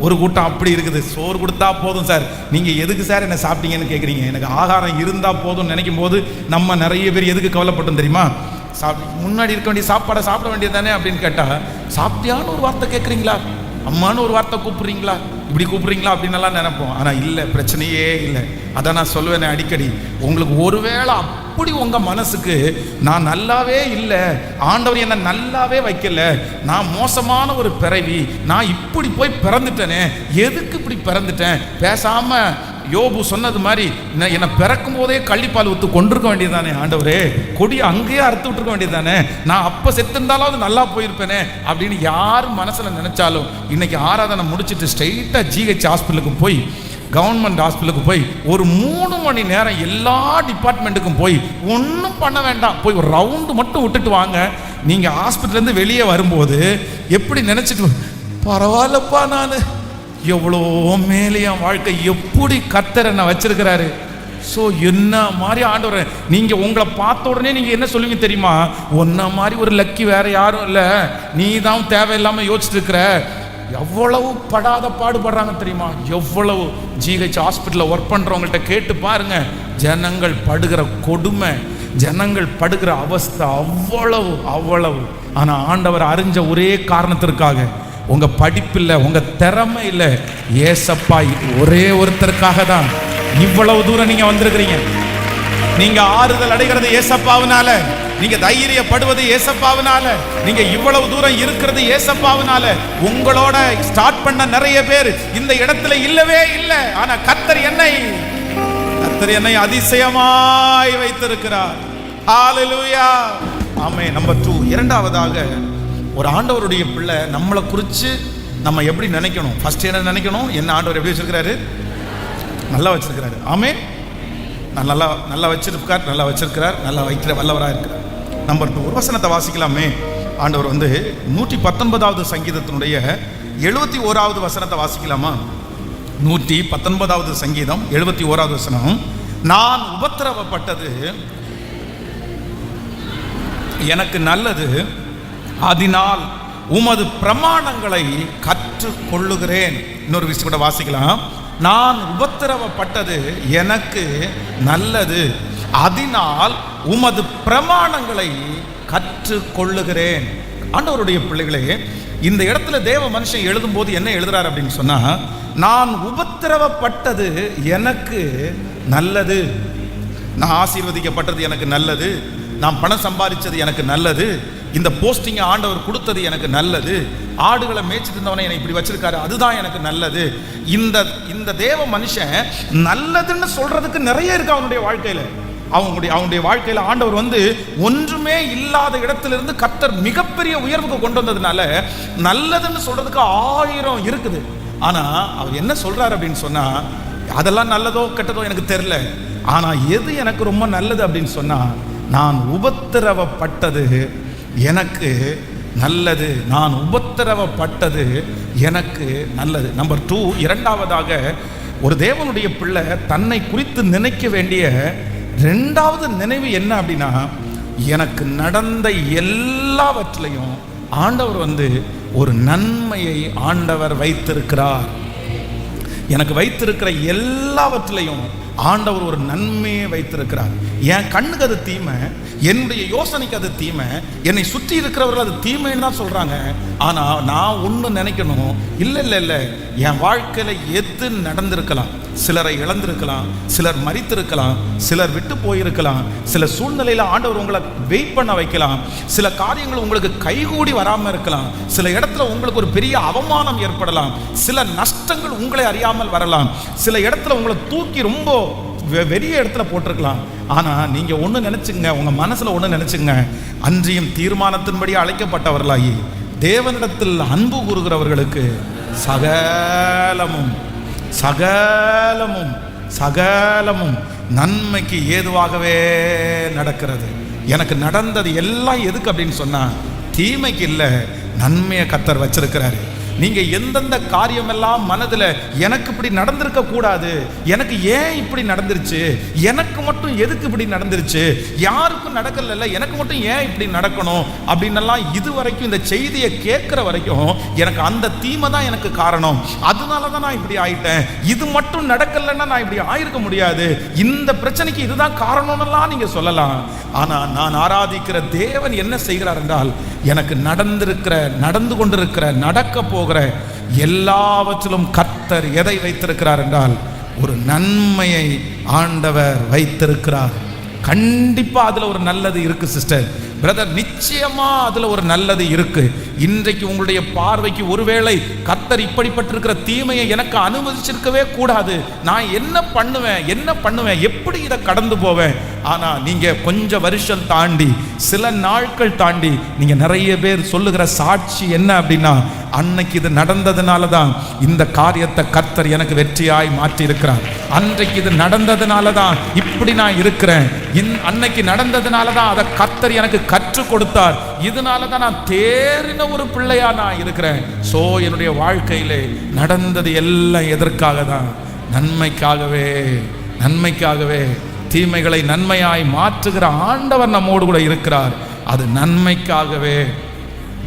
ஒரு கூட்டம் அப்படி இருக்குது. சோறு கொடுத்தா போதும் சார், நீங்கள் எதுக்கு சார் என்ன சாப்பிட்டீங்கன்னு கேட்குறீங்க. எனக்கு ஆகாரம் இருந்தால் போதும்னு நினைக்கும் போது நம்ம நிறைய பேர் எதுக்கு கவலைப்பட்டோம் தெரியுமா? முன்னாடி இருக்க வேண்டிய சாப்பாடை சாப்பிட வேண்டியது தானே அப்படின்னு கேட்டால், சாப்பிட்டியான்னு ஒரு வார்த்தை கேட்குறீங்களா, அம்மானு ஒரு வார்த்தை கூப்பிட்றீங்களா, இப்படி கூப்பிட்றீங்களா அப்படின்னு எல்லாம் நினைப்போம். ஆனால் இல்லை, பிரச்சனையே இல்லை. அதான் நான் சொல்லுவேனே அடிக்கடி, உங்களுக்கு ஒருவேளை அப்படி உங்கள் மனசுக்கு நான் நல்லாவே இல்லை, ஆண்டவர் என்னை நல்லாவே வைக்கல, நான் மோசமான ஒரு பிறவி, நான் இப்படி போய் பிறந்துட்டேனே, எதுக்கு இப்படி பிறந்துட்டேன், பேசாமல் யோபு சொன்னது மாதிரி என்னை பிறக்கும் போதே கள்ளிப்பால் ஊற்று கொண்டிருக்க வேண்டியதானே ஆண்டவரே, கொடியை அங்கேயே அறுத்து விட்டுருக்க வேண்டியதானே, நான் அப்போ செத்துருந்தாலும் அது நல்லா போயிருப்பேனே அப்படின்னு யார் மனசில் நினைச்சாலும், இன்னைக்கு ஆராதனை முடிச்சுட்டு ஸ்ட்ரெயிட்டாக ஜிஹெச் ஹாஸ்பிட்டலுக்கு போய், கவர்மெண்ட் ஹாஸ்பிட்டலுக்கு போய் ஒரு 3 மணி நேரம் எல்லா டிபார்ட்மெண்ட்டுக்கும் போய் ஒன்றும் பண்ண வேண்டாம், போய் ஒரு ரவுண்டு மட்டும் விட்டுட்டு வாங்க. நீங்கள் ஹாஸ்பிட்டலேருந்து வெளியே வரும்போது எப்படி நினச்சிட்டு, பரவாயில்லப்பா, நான் எவ்வளோ மேலே என் வாழ்க்கை எப்படி கர்த்தர் என்ன வச்சிருக்கிறாரு. ஸோ என்ன மாதிரி ஆண்டவர், நீங்கள் உங்களை பார்த்த உடனே நீங்கள் என்ன சொல்லுவீங்க தெரியுமா? ஒன்ன மாதிரி ஒரு லக்கி வேற யாரும் இல்லை, நீ தான் தேவையில்லாமல் யோசிச்சுட்டு இருக்கிற. எவ்வளவு படாத பாடுபடுறாங்க தெரியுமா? எவ்வளவு ஜிஹெச் ஹாஸ்பிட்டலில் ஒர்க் பண்ணுறவங்கள்ட்ட கேட்டு பாருங்க, ஜனங்கள் படுகிற கொடுமை, ஜனங்கள் படுகிற அவஸ்தை அவ்வளவு அவ்வளவு. ஆனால் ஆண்டவர் அறிஞ்ச ஒரே காரணத்திற்காக, உங்க படிப்பு இல்லை, உங்க திறமை இல்லை, ஏசப்பா ஒரே ஒருத்தருக்காக தான் இவ்வளவு தூரம் நீங்க வந்திருக்கிறீங்க. நீங்க ஆறுதல் அடைகிறது ஏசப்பாவினால, நீங்க தைரியப்படுவது ஏசப்பாவினால, நீங்க இவ்வளவு தூரம் இருக்கிறது ஏசப்பாவினால. உங்களோட ஸ்டார்ட் பண்ண நிறைய பேர் இந்த இடத்துல இல்லவே இல்லை. ஆனா கர்த்தர் என்னை அதிசயமாய் வைத்திருக்கிறார். ஹல்லேலூயா, ஆமென். நம்பர் 2, இரண்டாவதாக, ஒரு ஆண்டவருடைய பிள்ளை நம்மளை குறித்து நம்ம எப்படி நினைக்கணும்? ஃபர்ஸ்ட் என்ன நினைக்கணும்? என்ன ஆண்டவர் எப்படி வச்சிருக்கிறாரு? நல்லா வச்சிருக்கிறாரு. ஆமென். நான் நல்லா வச்சிருக்கார், நல்லா வச்சிருக்கிறார், நல்லா வைக்கிற வல்லவராக இருக்கிறார். நம்பர் 2, ஒரு வசனத்தை வாசிக்கலாமே. ஆண்டவர் 119வது சங்கீதத்தினுடைய 71வது வசனத்தை வாசிக்கலாமா? 119வது சங்கீதம் 71வது வசனம். நான் உபத்திரவப்பட்டது எனக்கு நல்லது, அதனால் உமது பிரமாணங்களை கற்றுக்கொள்ளுகிறேன். இன்னொரு விஷயம் கூட வாசிக்கலாம். நான் உபத்திரவப்பட்டது எனக்கு நல்லது, அதனால் உமது பிரமாணங்களை கற்றுக்கொள்ளுகிறேன். ஆண்டவருடைய பிள்ளைகளே, இந்த இடத்துல தேவ மனுஷன் எழுதும் போது என்ன எழுதுறார் அப்படின்னு சொன்னா, நான் உபத்திரவப்பட்டது எனக்கு நல்லது. நான் ஆசீர்வதிக்கப்பட்டது எனக்கு நல்லது, நான் பணம் சம்பாதிச்சது எனக்கு நல்லது, இந்த போஸ்டிங்கை ஆண்டவர் கொடுத்தது எனக்கு நல்லது, ஆடுகளை மேய்ச்சிட்டு இருந்தவனை என்னை இப்படி வச்சிருக்காரு, அதுதான் எனக்கு நல்லது. இந்த தேவ மனுஷன் நல்லதுன்னு சொல்றதுக்கு நிறைய இருக்கு அவனுடைய வாழ்க்கையில. அவனுடைய வாழ்க்கையில ஆண்டவர் ஒன்றுமே இல்லாத இடத்திலிருந்து கர்த்தர் மிகப்பெரிய உயர்வுக்கு கொண்டு வந்ததுனால நல்லதுன்னு சொல்றதுக்கு 1000 இருக்குது. ஆனா அவர் என்ன சொல்றாரு அப்படின்னு சொன்னா, அதெல்லாம் நல்லதோ கெட்டதோ எனக்கு தெரியல, ஆனா எது எனக்கு ரொம்ப நல்லது அப்படின்னு சொன்னா, நான் உபத்திரவப்பட்டது எனக்கு நல்லது, நான் உபத்திரவப்பட்டது எனக்கு நல்லது. நம்பர் 2, இரண்டாவதாக ஒரு தேவனுடைய பிள்ளை தன்னை குறித்து நினைக்க வேண்டிய 2வது நினைவு என்ன அப்படின்னா, எனக்கு நடந்த எல்லாவற்றிலையும் ஆண்டவர் ஒரு நன்மையை ஆண்டவர் வைத்திருக்கிறார். எனக்கு வைத்திருக்கிற எல்லாவற்றிலையும் ஆண்டவர் ஒரு நன்மையை வைத்திருக்கிறார். என் கண்ணுக்கு அது தீமை, என்னுடைய யோசனைக்கு அது தீமை, என்னை சுற்றி இருக்கிறவர்கள் அது தீமைன்னு தான் சொல்றாங்க. ஆனா நான் ஒன்று நினைக்கணும், இல்லை இல்லை இல்லை, என் வாழ்க்கையில எது நடந்திருக்கலாம், சிலரை இழந்திருக்கலாம், சிலர் மரித்திருக்கலாம், சிலர் விட்டு போயிருக்கலாம், சில சூழ்நிலையில ஆண்டவர் உங்களை வெயிட் பண்ண வைக்கலாம், சில காரியங்கள் உங்களுக்கு கைகூடி வராமல் இருக்கலாம், சில இடத்துல உங்களுக்கு ஒரு பெரிய அவமானம் ஏற்படலாம், சில நஷ்டங்கள் உங்களை அறியாமல் வரலாம், சில இடத்துல உங்களை தூக்கி ரொம்ப பெரிய இடத்துல போட்டிருக்கலாம். ஆனா நீங்க ஒண்ணு நினைச்சுங்க, உங்க மனசுல ஒண்ணு நினைச்சுங்க, அன்றியும் தீர்மானத்தின்படி அழைக்கப்பட்டவர்களாகி தேவனிடத்தில் அன்பு கூறுகிறவர்களுக்கு சகலமும் சகலமும் சகலமும் நன்மைக்கு ஏதுவாகவே நடக்கிறது. எனக்கு நடந்தது எல்லாம் எதுக்கு அப்படின்னு சொன்னா, தீமைக்கு இல்லை, நன்மையை கர்த்தர் வச்சிருக்கிறாரு. நீங்க எந்தெந்த காரியமெல்லாம் மனதில் எனக்கு இப்படி நடந்திருக்க கூடாது, எனக்கு ஏன் இப்படி நடந்துருச்சு, எனக்கு மட்டும் எதுக்கு இப்படி நடந்துருச்சு, யாருக்கும் நடக்கல, எனக்கு மட்டும் ஏன் இப்படி நடக்கணும் அப்படின்னெல்லாம் இது வரைக்கும் இந்த செய்தியை கேட்குற வரைக்கும் எனக்கு அந்த தீமை தான் எனக்கு காரணம், அதனால தான் நான் இப்படி ஆயிட்டேன், இது மட்டும் நடக்கலைன்னா நான் இப்படி ஆயிருக்க முடியாது, இந்த பிரச்சனைக்கு இதுதான் காரணம்லாம் நீங்க சொல்லலாம். ஆனா நான் ஆராதிக்கிற தேவன் என்ன செய்கிறார் என்றால், எனக்கு நடந்து கொண்டிருக்கிற நடக்க போகிற எல்லாவற்றிலும் கர்த்தர் எதை வைத்திருக்கிறார் என்றால், ஒரு நன்மையை ஆண்டவர் வைத்திருக்கிறார். கண்டிப்பா அதுல ஒரு நல்லது இருக்கு சிஸ்டர், பிரதர், நிச்சயமா அதுல ஒரு நல்லது இருக்கு. இன்றைக்கு உங்களுடைய பார்வைக்கு ஒருவேளை கர்த்தர் இப்படிப்பட்டிருக்கிற தீமையை எனக்கு அனுமதிச்சிருக்கவே கூடாது, நான் என்ன பண்ணுவேன், எப்படி இதை கடந்து போவேன். ஆனா நீங்க கொஞ்சம் வருஷம் தாண்டி, சில நாட்கள் தாண்டி, நீங்க நிறைய பேர் சொல்லுகிற சாட்சி என்ன அப்படின்னா, அன்னைக்கு இது நடந்ததுனால தான் இந்த காரியத்தை கர்த்தர் எனக்கு வெற்றியாய் மாற்றி இருக்கிறார், அன்றைக்கு இது நடந்ததுனால தான் இப்படி நான் இருக்கிறேன், அன்னைக்கு நடந்ததுனால தான் அதை கர்த்தர் எனக்கு கற்றுக் கொடுத்தார், இதனால தான் நான் தேறின ஒரு பிள்ளையா நான் இருக்கிறேன். சோ என்னுடைய வாழ்க்கையிலே நடந்தது எல்லாம் எதற்காக தான்? நன்மைக்காகவே. தீமைகளை நன்மையாய் மாற்றுகிற ஆண்டவர் நம்மோடு கூட இருக்கிறார், அது நன்மைக்காகவே.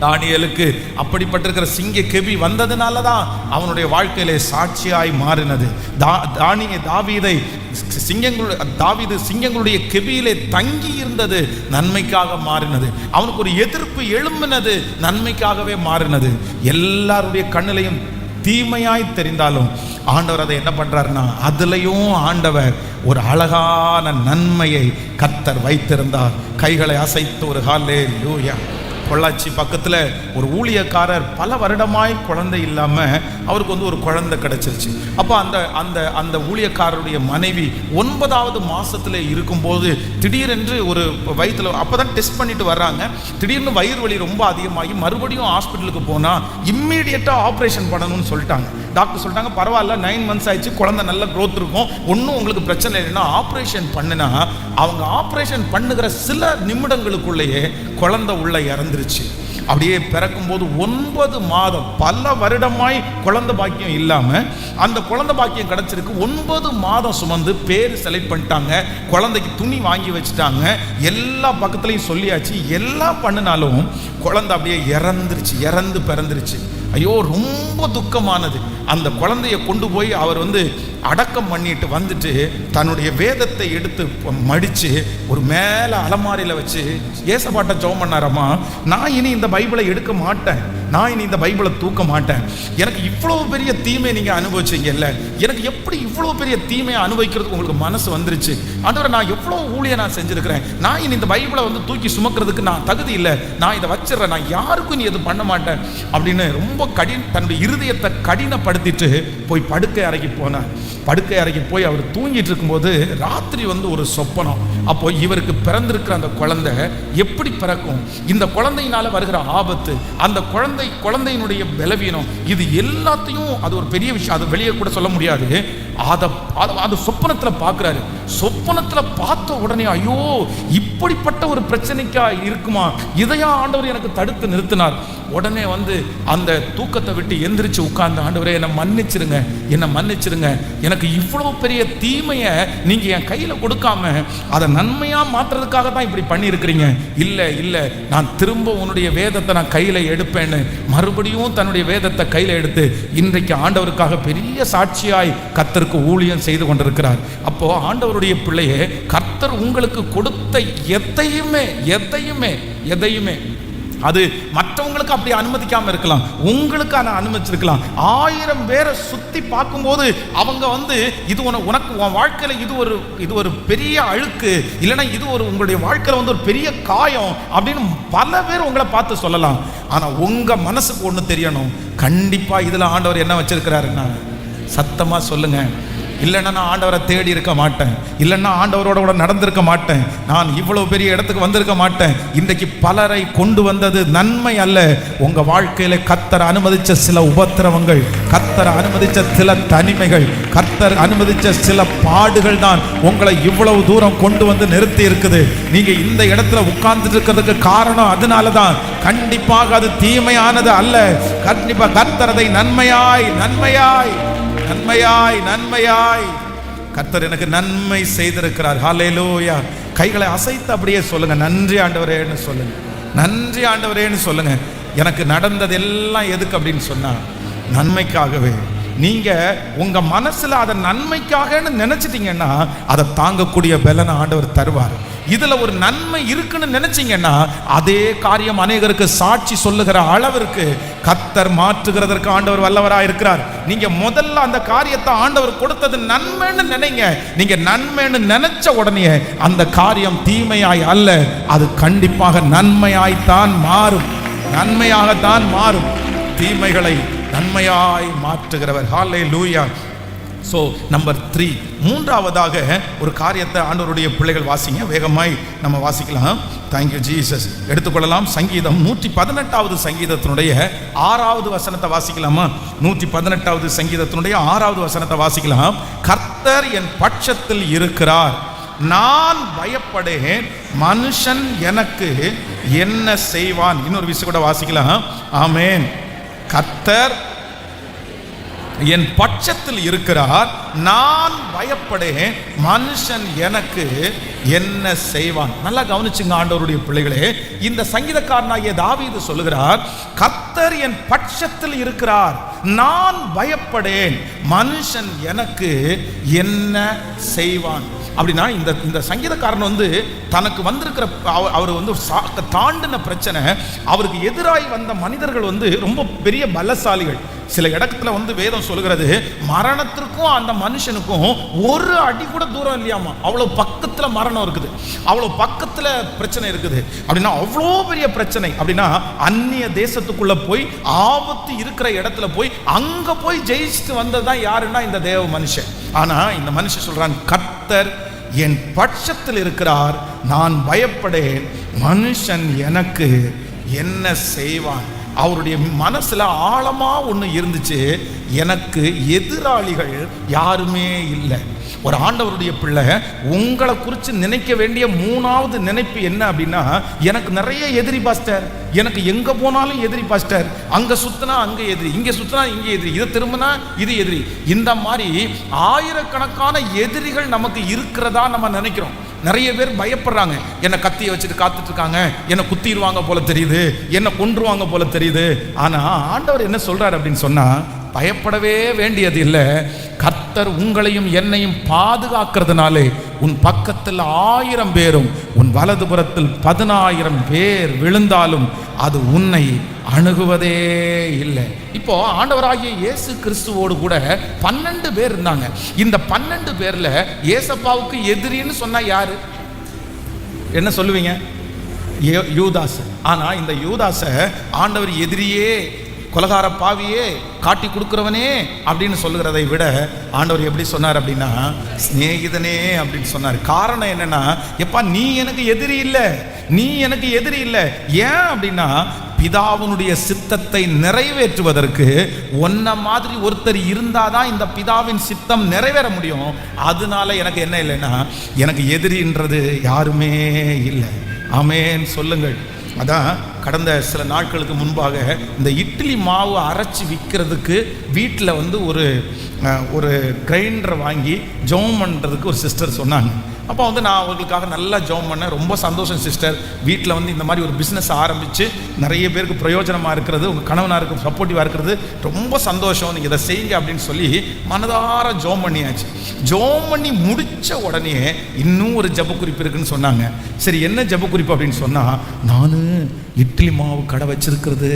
தானியேலுக்கு அப்படிப்பட்டிருக்கிற சிங்க கெபி வந்ததுனால தான் அவனுடைய வாழ்க்கையிலே சாட்சியாய் மாறினது. தாவீது சிங்கங்களுடைய கெபியிலே தங்கி இருந்தது நன்மைக்காக மாறினது. அவனுக்கு ஒரு எதிர்ப்பு எழும்பினது நன்மைக்காகவே மாறினது. எல்லாருடைய கண்ணிலையும் தீமையாய் தெரிந்தாலும் ஆண்டவர் அதை என்ன பண்றாருன்னா, அதுலயும் ஆண்டவர் ஒரு அழகான நன்மையை கர்த்தர் வைத்திருந்தார். கைகளை அசைத்து ஒரு ஹல்லேலூயா. பொள்ளாச்சி பக்கத்தில் ஒரு ஊழியக்காரர் பல வருடமாய் குழந்தை இல்லாமல் அவருக்கு ஒரு குழந்தை கிடைச்சிருச்சு. அப்போ அந்த ஊழியக்காரருடைய மனைவி 9வது மாசத்துல இருக்கும்போது திடீரென்று ஒரு வயிற்றுல, அப்போ தான் டெஸ்ட் பண்ணிட்டு வர்றாங்க, திடீர்னு வயிறு வலி ரொம்ப அதிகமாகி மறுபடியும் ஹாஸ்பிட்டலுக்கு போனால் இம்மீடியட்டாக ஆப்ரேஷன் பண்ணணும்னு சொல்லிட்டாங்க. டாக்டர் சொல்லிட்டாங்க, பரவாயில்ல, 9 months ஆயிடுச்சு, குழந்தை நல்ல க்ரோத் இருக்கும், ஒன்றும் உங்களுக்கு பிரச்சனை இல்லைன்னா ஆப்ரேஷன் பண்ணுனா, அவங்க ஆப்ரேஷன் பண்ணுகிற சில நிமிடங்களுக்குள்ளேயே குழந்தை உள்ள இறந்துருச்சு. அப்படியே பிறக்கும்போது 9 மாதம், பல வருடமாய் குழந்தை பாக்கியம் இல்லாமல் அந்த குழந்தை பாக்கியம் கிடைச்சிருக்கு. 9 மாதம் சுமந்து பேர் செலக்ட் பண்ணிட்டாங்க, குழந்தைக்கு துணி வாங்கி வச்சுட்டாங்க, எல்லா பக்கத்துலையும் சொல்லியாச்சு, எல்லாம் பண்ணினாலும் குழந்தை அப்படியே இறந்து பிறந்துருச்சு. ஐயோ, ரொம்ப துக்கமானது. அந்த குழந்தைய கொண்டு போய் அவர் அடக்கம் பண்ணிட்டு வந்துட்டு தன்னுடைய வேதத்தை எடுத்து மடித்து ஒரு மேலே அலமாரியில் வச்சு ஏசப்பாட்ட ஜெபம் பண்ணாரம்மா, நான் இனி இந்த பைபிளை எடுக்க மாட்டேன், நான் இனி இந்த பைபிளை தூக்க மாட்டேன். எனக்கு இவ்வளோ பெரிய தீமை நீங்கள் அனுபவிச்சிங்கல்ல, எனக்கு எப்படி இவ்வளோ பெரிய தீமையை அனுபவிக்கிறதுக்கு உங்களுக்கு மனசு வந்துருச்சு? ஆண்டவரே, நான் எவ்வளோ ஊழியம் நான் செஞ்சுருக்கிறேன், நான் இனி இந்த பைபிளை வந்து தூக்கி சுமக்கிறதுக்கு நான் தகுதி இல்லை, நான் இதை வச்சிடறேன், நான் யாருக்கும் நீ எது பண்ண மாட்டேன் அப்படின்னு ரொம்ப தன்னுடைய இருதயத்தை கடினப்படுத்திட்டு போய் படுக்கை அறைக்கு போனார். படுக்கை அறைக்கு போய் அவர் தூங்கிட்டு இருக்கும்போது ராத்திரி வந்து ஒரு சொப்பனம். அப்போ இவருக்கு பிறந்திருக்கிற அந்த குழந்தை எப்படி பிறக்கும், இந்த குழந்தையினால வருகிற ஆபத்து, அந்த குழந்தையினுடைய பலவீனம், இது எல்லாத்தையும் அது ஒரு பெரிய விஷயம், அது வெளியே கூட சொல்ல முடியாது. அதை சொப்பனத்தில் பார்க்குறாரு. சொப்பனத்தில் பார்த்த உடனே ஐயோ இப்படிப்பட்ட ஒரு பிரச்சனைக்கா இருக்குமா, இதையா ஆண்டவர் எனக்கு தடுத்து நிறுத்தினார். உடனே வந்து அந்த தூக்கத்தை விட்டு எந்திரிச்சு உட்கார்ந்து, ஆண்டவரே என்னை மன்னிச்சிருங்க, என்னை மன்னிச்சிருங்க, எனக்கு இவ்வளோ பெரிய தீமையை நீங்கள் என் கையில் கொடுக்காம அதை நன்மையாக மாற்றுறதுக்காக தான் இப்படி பண்ணியிருக்கிறீங்க. இல்லை இல்லை, நான் திரும்ப உன்னுடைய வேதத்தை நான் கையில் எடுப்பேன்னு மறுபடியும் தன்னுடைய வேதத்தை கையில் எடுத்து இன்றைக்கு ஆண்டவருக்காக பெரிய சாட்சியாய் கர்த்தருக்கு ஊழியம் செய்து கொண்டிருக்கிறார். அப்போ ஆண்டவருடைய பிள்ளையே, கர்த்தர் உங்களுக்கு கொடுத்த எதையுமே அது மற்றவங்களுக்கு அப்படி அனுமதிக்காம இருக்கலாம், உங்களுக்கு அனுமதிச்சிருக்கலாம். 1000 பேரை சுத்தி பார்க்கும்போது அவங்க வந்து இது உனக்கு உன் வாழ்க்கையில இது ஒரு பெரிய அழுக்கு, இல்லைன்னா இது உங்களுடைய வாழ்க்கையில வந்து ஒரு பெரிய காயம் அப்படின்னு பல பேர் உங்களை பார்த்து சொல்லலாம். ஆனா உங்க மனசுக்கு ஒண்ணு தெரியணும், கண்டிப்பா இதுல ஆண்டவர் என்ன வச்சிருக்கிறாருன்னா சத்தமா சொல்லுங்க. இல்லைன்னா நான் ஆண்டவரை தேடி இருக்க மாட்டேன், இல்லைன்னா ஆண்டவரோட கூட நடந்திருக்க மாட்டேன், நான் இவ்வளவு பெரிய இடத்துக்கு வந்திருக்க மாட்டேன். இன்றைக்கு பலரை கொண்டு வந்தது நன்மை அல்ல, உங்க வாழ்க்கையில கர்த்தர் அனுமதிச்ச சில உபத்திரவங்கள், கர்த்தர் அனுமதிச்ச சில தனிமைகள், கர்த்தர் அனுமதிச்ச சில பாடுகள் தான் உங்களை இவ்வளவு தூரம் கொண்டு வந்து நிறுத்தி இருக்குது. நீங்க இந்த இடத்துல உட்கார்ந்துட்டு இருக்கிறதுக்கு காரணம் அதனாலதான். கண்டிப்பாக அது தீமையானது அல்ல. கண்டிப்பா கர்த்தர் அதை நன்மையாய் கர்த்தர் எனக்கு நன்மை செய்திருக்கிறார். ஹல்லேலூயா. கைகளை அசைத்து அப்படியே சொல்லுங்க, நன்றி ஆண்டவரேன்னு சொல்லுங்க, நன்றி ஆண்டவரேன்னு சொல்லுங்க. எனக்கு நடந்தது எல்லாம் எதுக்கு அப்படின்னு சொன்னா நன்மைக்காகவே. நீங்க உங்க மனசுல அதை நன்மைக்காகன்னு நினைச்சிட்டீங்கன்னா அதை தாங்கக்கூடிய பலனை ஆண்டவர் தருவார். இதுல ஒரு நன்மை இருக்குன்னு நினைச்சீங்கன்னா அதே காரியம் அநேகருக்கு சாட்சி சொல்லுகிற அளவிற்கு கர்த்தர் மாற்றுகிறதற்கு ஆண்டவர் வல்லவராக இருக்கிறார். நீங்க முதல்ல அந்த காரியத்தை ஆண்டவர் கொடுத்தது நன்மைன்னு நினைங்க. நீங்க நன்மைன்னு நினைச்ச உடனே அந்த காரியம் தீமையாய் அல்ல, அது கண்டிப்பாக நன்மையாய்த்தான் மாறும், நன்மையாகத்தான் மாறும். தீமைகளை நன்மையாய் மாற்றுகிறவர். ஹல்லேலூயா. ஸோ நம்பர் 3, மூன்றாவதாக ஒரு காரியத்தை ஆண்டவருடைய பிள்ளைகள் வாசிங்க, வேகமாய் நம்ம வாசிக்கலாம். Thank you Jesus. எடுத்துக்கொள்ளலாம். சங்கீதம் 118வது சங்கீதத்தினுடைய 6வது வசனத்தை வாசிக்கலாமா? 118வது சங்கீதத்தினுடைய 6வது வசனத்தை வாசிக்கலாம். கர்த்தர் என் பட்சத்தில் இருக்கிறார், நான் பயப்படேன், மனுஷன் எனக்கு என்ன செய்வான்? இன்னொரு விஷயம் கூட வாசிக்கலாம். ஆமென். கர்த்தர் என் பட்சத்தில் இருக்கிறார், நான் பயப்படேன், மனுஷன் எனக்கு என்ன செய்வான்? நல்லா கவனிச்சுங்க ஆண்டவருடைய பிள்ளைகளே. இந்த சங்கீதக்காரனாகிய தாவீது சொல்லுகிறார், கர்த்தர் என் பட்சத்தில் இருக்கிறார், நான் பயப்படேன், மனுஷன் எனக்கு என்ன செய்வான்? அப்படின்னா இந்த சங்கீதக்காரன் வந்து தனக்கு வந்திருக்கிற அவர் வந்து தாண்டின பிரச்சனை, அவருக்கு எதிராய் வந்த மனிதர்கள் வந்து ரொம்ப பெரிய பலசாலிகள். சில இடத்துல வந்து வேதம் சொல்கிறது, மரணத்திற்கும் அந்த மனுஷனுக்கும் ஒரு அடி கூட தூரம் இல்லையாமா, அவ்வளவு பக்கத்துல மரணம் இருக்குது, அவ்வளவு பக்கத்துல பிரச்சனை இருக்குது. அப்படின்னா அவ்வளோ பெரிய பிரச்சனை. அப்படின்னா அந்நிய தேசத்துக்குள்ள போய் ஆபத்து இருக்கிற இடத்துல போய் அங்க போய் ஜெயிச்சுட்டு வந்ததுதான் யாருன்னா இந்த தேவ மனுஷன். ஆனா இந்த மனுஷன் சொல்றான், கர்த்தர் என் பட்சத்தில் இருக்கிறார், நான் பயப்படேன், மனுஷன் எனக்கு என்ன செய்வான்? அவருடைய மனசுல ஆழமா ஒண்ணு இருந்துச்சு, எனக்கு எதிராளிகள் யாருமே இல்லை. ஒரு ஆண்டவருடைய பிள்ளை உங்களை குறித்து நினைக்க வேண்டிய 3வது நினைப்பு என்ன அப்படின்னா, எனக்கு நிறைய எதிரி பாஸ்டர், எனக்கு எங்க போனாலும் எதிரி பாஸ்டர், அங்க சுத்தினா அங்க எதிரி, இங்க சுத்தினா இங்க எதிரி, இதை திரும்பினா இது எதிரி. இந்த மாதிரி ஆயிரக்கணக்கான எதிரிகள் நமக்கு இருக்கிறதா நம்ம நினைக்கிறோம். நிறைய பேர் பயப்படுறாங்க, என்னை கத்தியை வச்சுட்டு காத்துட்டு இருக்காங்க, என்னை குத்திடுவாங்க போல தெரியுது, என்னை கொன்றுவாங்க போல தெரியுது. ஆனா ஆண்டவர் என்ன சொல்றாரு அப்படின்னு சொன்னா, பயப்படவே வேண்டியது இல்லை. கர்த்தர் உங்களையும் என்னையும் பாதுகாக்கிறதுனாலே உன் பக்கத்தில் 1000 பேரும் உன் வலதுபுறத்தில் 10,000 பேர் விழுந்தாலும் அது உன்னை அணுகுவதே இல்லை. இப்போ ஆண்டவராகிய இயேசு கிறிஸ்துவோடு கூட 12 பேர் இருந்தாங்க. இந்த 12 பேர்ல ஏசப்பாவுக்கு எதிரின்னு சொன்னா யாரு? என்ன சொல்லுவீங்க? யூதாஸ். ஆனா இந்த யூதாஸை ஆண்டவர் எதிரியே, கொலகார பாவியே, காட்டி கொடுக்கிறவனே அப்படின்னு சொல்லுகிறதை விட ஆண்டவர் எப்படி சொன்னார் அப்படின்னா சிநேகிதனே அப்படின்னு சொன்னார். காரணம் என்னன்னா, எப்பா நீ எனக்கு எதிரி இல்லை, நீ எனக்கு எதிரி இல்லை. ஏன் அப்படின்னா பிதாவினுடைய சித்தத்தை நிறைவேற்றுவதற்கு ஒன்ன மாதிரி ஒருத்தர் இருந்தாதான் இந்த பிதாவின் சித்தம் நிறைவேற முடியும். அதனால எனக்கு என்ன இல்லைன்னா, எனக்கு எதிரின்றது யாருமே இல்லை. ஆமென் சொல்லுங்கள். அதான் கடந்த சில நாட்களுக்கு முன்பாக இந்த இட்லி மாவு அரைச்சி விற்கிறதுக்கு வீட்டில் வந்து ஒரு கிரைண்டரை வாங்கி ஜெபம் பண்ணுறதுக்கு ஒரு சிஸ்டர் சொன்னாங்க. அப்போ வந்து நான் அவர்களுக்காக நல்லா ஜெபம் பண்ணேன். ரொம்ப சந்தோஷம் சிஸ்டர், வீட்டில் வந்து இந்த மாதிரி ஒரு பிஸ்னஸ் ஆரம்பித்து நிறைய பேருக்கு பிரயோஜனமாக இருக்கிறது, உங்கள் கணவனாருக்கு சப்போர்ட்டிவாக இருக்கிறது ரொம்ப சந்தோஷம், நீங்கள் இதை செய்யுங்க அப்படின்னு சொல்லி மனதார ஜெபம் பண்ணியாச்சு. ஜெபம் பண்ணி முடித்த உடனே இன்னும் ஒரு ஜெப குறிப்பு இருக்குன்னு சொன்னாங்க. சரி என்ன ஜெப குறிப்பு அப்படின்னு சொன்னால், நான் இட்லி மாவு கடை வச்சிருக்கிறது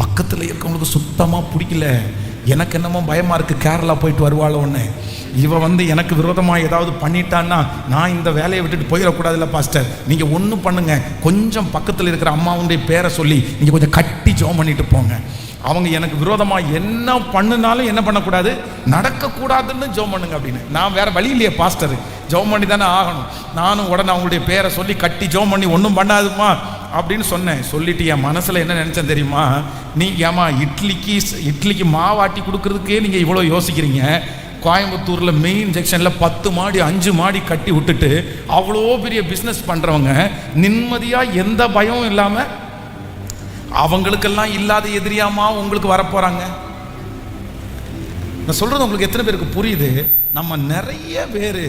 பக்கத்தில் இருக்கவங்களுக்கு சுத்தமாக பிடிக்கல, எனக்கு என்னமோ பயமாக இருக்குது, கேரளா போயிட்டு வருவாள் ஒன்று, இவன் வந்து எனக்கு விரோதமாக ஏதாவது பண்ணிட்டான்னா நான் இந்த வேலையை விட்டுட்டு போயிடக்கூடாதுல்ல பாஸ்டர், நீங்கள் ஒன்றும் பண்ணுங்க, கொஞ்சம் பக்கத்தில் இருக்கிற அம்மாவுடைய பேரை சொல்லி நீங்கள் கொஞ்சம் கட்டி ஜெபம் பண்ணிட்டு போங்க, அவங்க எனக்கு விரோதமாக என்ன பண்ணினாலும் என்ன பண்ணக்கூடாது, நடக்கக்கூடாதுன்னு ஜெபம் பண்ணுங்க அப்படின்னு. நான் வேற வழி இல்லையே பாஸ்டர், ஜெபம் பண்ணி தானே ஆகணும். நானும் உடனே அவங்களுடைய பேரை சொல்லி கட்டி ஜெபம் பண்ணி ஒன்றும் பண்ணாதுமா அப்படின்னு சொன்னேன். சொல்லிட்டு என் மனசில் என்ன நினச்சேன் தெரியுமா, நீ ஏமா இட்லிக்கு மாவாட்டி கொடுக்கறதுக்கே நீங்கள் இவ்வளோ யோசிக்கிறீங்க, கோயம்புத்தூரில் மெயின் ஜங்ஷனில் 10 மாடி 5 மாடி கட்டி விட்டுட்டு அவ்வளோ பெரிய பிஸ்னஸ் பண்ணுறவங்க நிம்மதியாக எந்த பயமும் இல்லாமல் அவங்களுக்கெல்லாம் இல்லாத எதிரியாமா உங்களுக்கு வரப்போகிறாங்க. நான் சொல்கிறது உங்களுக்கு எத்தனை பேருக்கு புரியுது? நம்ம நிறைய பேர்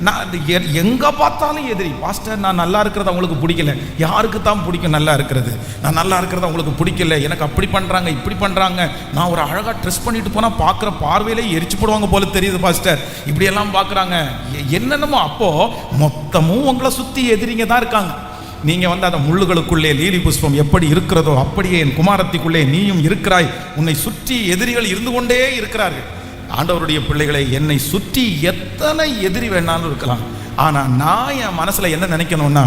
நான் எங்கே பார்த்தாலும் எதிரி. பாஸ்டர் நான் நல்லா இருக்கிறது அவங்களுக்கு பிடிக்கல. யாருக்கு தான் பிடிக்கும் நல்லா இருக்கிறது? நான் நல்லா இருக்கிறது அவங்களுக்கு பிடிக்கல, எனக்கு அப்படி பண்ணுறாங்க இப்படி பண்ணுறாங்க, நான் ஒரு அழகாக ட்ரெஸ் பண்ணிட்டு போனால் பார்க்குற பார்வையிலே எரிச்சு போடுவாங்க போல தெரியுது பாஸ்டர், இப்படியெல்லாம் பார்க்குறாங்க என்னென்னமோ. அப்போது மொத்தமும் உங்களை சுற்றி எதிரிங்க தான் இருக்காங்க. நீங்கள் வந்து அந்த முள்ளுகளுக்குள்ளே லீலி புஷ்பம் எப்படி இருக்கிறதோ அப்படியே என் குமாரத்திக்குள்ளே நீயும் இருக்கிறாய், உன்னை சுற்றி எதிரிகள் இருந்து கொண்டே இருக்கிறார்கள். ஆண்டவருடைய பிள்ளைகளை, என்னை சுற்றி எத்தனை எதிரி வேணாலும் இருக்கலாம், ஆனால் நான் என் மனசில் என்ன நினைக்கணும்னா,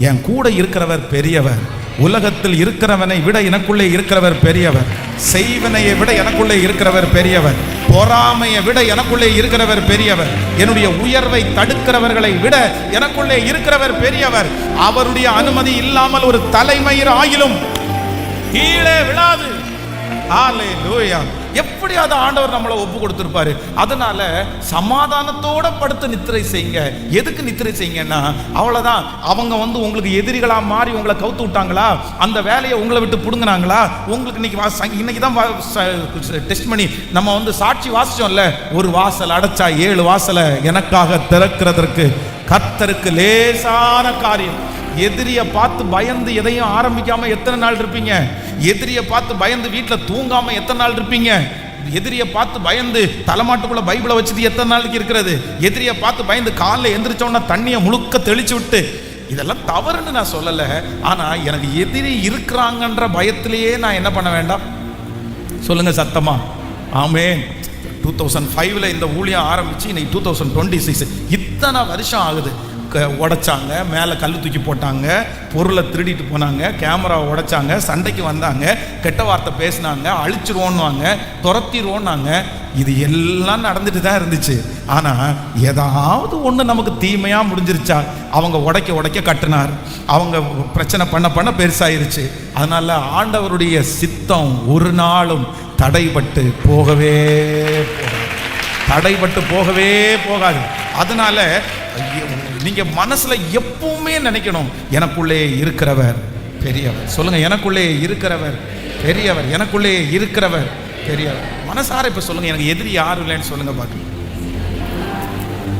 என் கூட இருக்கிறவர் பெரியவர், உலகத்தில் இருக்கிறவனை விட எனக்குள்ளே இருக்கிறவர் பெரியவர், செய்வனையை விட எனக்குள்ளே இருக்கிறவர் பெரியவர், பொறாமையை விட எனக்குள்ளே இருக்கிறவர் பெரியவர், என்னுடைய உயர்வை தடுக்கிறவர்களை விட எனக்குள்ளே இருக்கிறவர் பெரியவர். அவருடைய அனுமதி இல்லாமல் ஒரு தலைமயிர் ஆகிலும் கீழே விழாது. ஹல்லேலூயா. எப்படி அதை ஆண்டவர் நம்மளை ஒப்பு கொடுத்துருப்பாரு. அதனால சமாதானத்தோட படுத்து நித்திரை செய்யுங்க. எதுக்கு நித்திரை செய்யுங்கன்னா, அவ்வளோதான், அவங்க வந்து உங்களுக்கு எதிரிகளாக மாறி உங்களை கவுத்து விட்டாங்களா, அந்த வேலையை உங்களை விட்டு பிடுங்கினாங்களா, உங்களுக்கு இன்னைக்கு தான் டெஸ்ட் பண்ணி நம்ம வந்து சாட்சி வாசிச்சோம்ல, ஒரு வாசல் அடைச்சா 7 வாசலை எனக்காக திறக்கிறதற்கு கர்த்தருக்கு லேசான காரியம். எதிரியை பார்த்து பயந்து எதையும் ஆரம்பிக்காம எத்தனை நாள் இருப்பீங்க? எதிரியை பார்த்து பயந்து வீட்டில் தூங்காம எத்தனை நாள் இருப்பீங்க? எதிரியை பார்த்து பயந்து தலைமாட்டுக்குள்ள பைபிளை வச்சுட்டு எத்தனை நாளைக்கு இருக்கிறது? எதிரியை பார்த்து பயந்து காலைல எந்திரிச்சோன்னா தண்ணியை முழுக்க தெளிச்சு விட்டு, இதெல்லாம் தவறுன்னு நான் சொல்லலை. ஆனால் எனக்கு எதிரி இருக்கிறாங்கன்ற பயத்திலேயே நான் என்ன பண்ண வேண்டாம் சொல்லுங்க சத்தமா? ஆமென். 2005 இந்த ஊழியம் ஆரம்பிச்சு இன்னைக்கு 2026 இத்தனை வருஷம் ஆகுது. உடைச்சாங்க, மேலே கல் தூக்கி போட்டாங்க, பொருளை திருடிட்டு போனாங்க, கேமராவை உடைச்சாங்க, சண்டைக்கு வந்தாங்க, கெட்ட வார்த்தை பேசினாங்க, அழிச்சிருவோன்னுவாங்க, துரத்திடுவோன்னாங்க. இது எல்லாம் நடந்துட்டு தான் இருந்துச்சு. ஆனால் ஏதாவது ஒன்று நமக்கு தீமையாக முடிஞ்சிருச்சா? அவங்க உடைக்க கட்டினார், அவங்க பிரச்சனை பண்ண பெருசாயிருச்சு. அதனால ஆண்டவருடைய சித்தம் ஒரு நாளும் தடைபட்டு போகவே போகாது. அதனால நீங்க மனசுல எப்பவுமே நினைக்கணும், எனக்குள்ளே இருக்கிறவர் பெரியவர். சொல்லுங்க, எனக்குள்ளே இருக்கிறவர் பெரியவர், எனக்குள்ளே இருக்கிறவர் பெரியவர். மனசார இப்ப சொல்லுங்க, எனக்கு எதிரி யாரும் இல்லைன்னு சொல்லுங்க பார்க்கலாம்.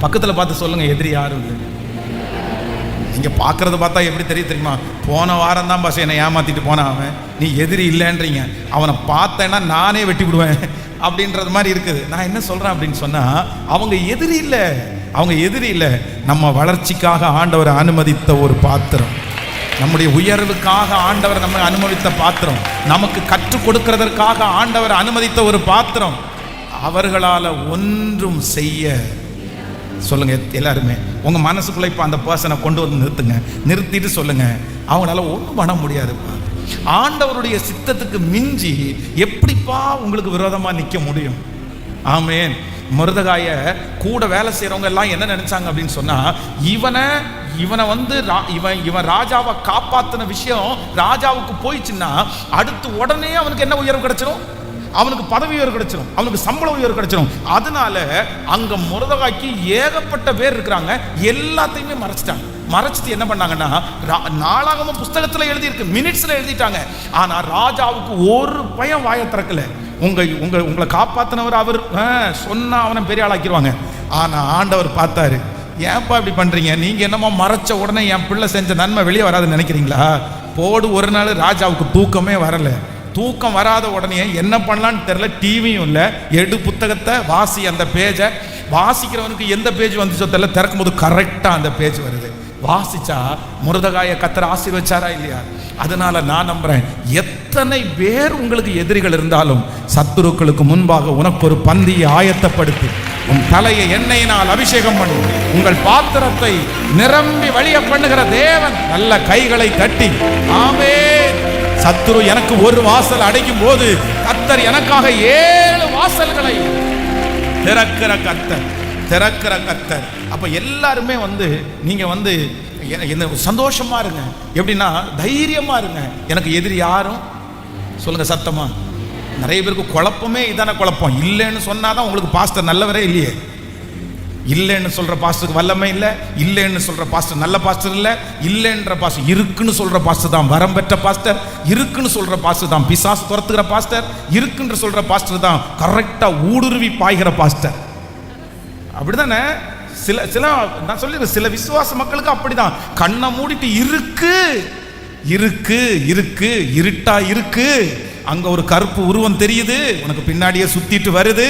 பக்கத்துல பார்த்து சொல்லுங்க, எதிரி யாரும் இல்லை. நீங்க பாக்குறத பார்த்தா எப்படி தெரியுமா? போன வாரம் தான் பாஸ் என்னை ஏமாத்திட்டு போனான் அவன், நீ எதிரி இல்லைன்றீங்க. அவனை பார்த்தேன்னா நானே வெட்டி விடுவேன் அப்படின்றது மாதிரி இருக்குது. நான் என்ன சொல்றேன் அப்படின்னு சொன்னா, அவங்க எதிரி இல்லை, நம்ம வளர்ச்சிக்காக ஆண்டவர் அனுமதித்த ஒரு பாத்திரம். நம்முடைய உயர்வுக்காக ஆண்டவர் நம்ம அனுமதித்த பாத்திரம், நமக்கு கற்றுக் கொடுக்கிறதற்காக ஆண்டவர் அனுமதித்த ஒரு பாத்திரம். அவர்களால் ஒன்றும் செய்ய சொல்லுங்க. எல்லாருமே உங்க மனசுக்குள்ள இப்ப அந்த பர்சனை கொண்டு வந்து நிறுத்துங்க. நிறுத்திட்டு சொல்லுங்க, அவங்களால ஒன்றும் பண்ண முடியாதுப்பா. ஆண்டவருடைய சித்தத்துக்கு மிஞ்சி எப்படிப்பா உங்களுக்கு விரோதமா நிற்க முடியும்? ஆமேன். மொர்தெகாய கூட வேலை செய்யறவங்க எல்லாம் என்ன நினைச்சாங்க அப்படின்னு சொன்னா, இவனை வந்து இவன் ராஜாவை காப்பாத்தின விஷயம் ராஜாவுக்கு போயிடுச்சுன்னா அடுத்து உடனே அவனுக்கு என்ன உயர்வு கிடைச்சிடும்? அவனுக்கு பதவி உயர்வு கிடைச்சிடும், அவனுக்கு சம்பள உயர்வு கிடைச்சிடும். அதனால அங்க மொர்தெகாய்க்கு ஏகப்பட்ட பேர் இருக்கிறாங்க, எல்லாத்தையுமே மறைச்சிட்டு என்ன பண்ணாங்கன்னா, நாளாகம புஸ்தகத்துல எழுதியிருக்கு, மினிட்ஸ்ல எழுதிட்டாங்க. ஆனா ராஜாவுக்கு ஒரு பயம் வாயை திறக்கல. உங்களை காப்பாத்தினவர் அவர் சொன்னா அவனை பெரிய ஆளாக்கிடுவாங்க. ஆனா ஆண்டவர் பார்த்தாரு, ஏன்பா இப்படி பண்றீங்க? நீங்க என்னமோ மறைச்ச உடனே என் பிள்ளை செஞ்ச நன்மை வெளியே வராதுன்னு நினைக்கிறீங்களா? போடு. ஒரு நாள் ராஜாவுக்கு தூக்கமே வரல. தூக்கம் வராத உடனே என்ன பண்ணலான்னு தெரியல, டிவியும் இல்லை, எடு புத்தகத்தை வாசி. அந்த பேஜை வாசிக்கிறவனுக்கு எந்த பேஜ் வந்துச்சோ தெரியல, திறக்கும் போது கரெக்டா அந்த பேஜ் வருது. வாசிச்சா மொர்தெகாயை கர்த்தர் ஆசீர்வதிச்சாரா இல்லையா? அதனால நான் நம்புறேன், எத்தனை பேர் உங்களுக்கு எதிரிகள் இருந்தாலும் சத்துருக்களுக்கு முன்பாக உனக்கு ஒரு பந்தியை ஆயத்தப்படுத்தி உன் தலையை எண்ணெயினால் அபிஷேகம் பண்ணி உங்கள் பாத்திரத்தை நிரம்பி வழிய பண்ணுகிற தேவன் நல்ல கைகளை தட்டி ஆமென். சத்துரு எனக்கு ஒரு வாசல் அடைக்கும் போது கர்த்தர் எனக்காக 7 வாசல்களை திறக்கிற கர்த்தர். அப்ப எல்லாருமே நீங்க என்ன சந்தோஷமா இருங்க. எப்படின்னா தைரியமா இருங்க. எனக்கு எதிரி யாரும் சொல்லுங்க சத்தமா. நிறைய பேருக்கு குழப்பமே இதான குழப்பம். இல்லைன்னு சொன்னாதான் உங்களுக்கு பாஸ்டர் நல்லவரே இல்லையே. இல்லைன்னு சொல்ற பாஸ்டருக்கு வல்லமை இல்லை, இல்லைன்னு சொல்ற பாஸ்டர் நல்ல பாஸ்டர் இல்லை, இல்லைன்ற பாஸ்டர் இருக்குன்னு சொல்ற பாஸ்டர் தான் வரம் பெற்ற பாஸ்டர், இருக்குன்னு சொல்ற பாஸ்டர் தான் பிசாசு துரத்துகிற பாஸ்டர், இருக்குன்ற சொல்ற பாஸ்டர் தான் கரெக்டா ஊடுருவி பாய்கிற பாஸ்டர். அப்படிதானே? சில நான் சொல்லிடுறேன், சில விசுவாச மக்களுக்கு அப்படிதான். கண்ணை மூடிட்டு இருக்கு இருட்டா இருக்கு, அங்க ஒரு கருப்பு உருவம் தெரியுது, உனக்கு பின்னாடியே சுத்திட்டு வருது.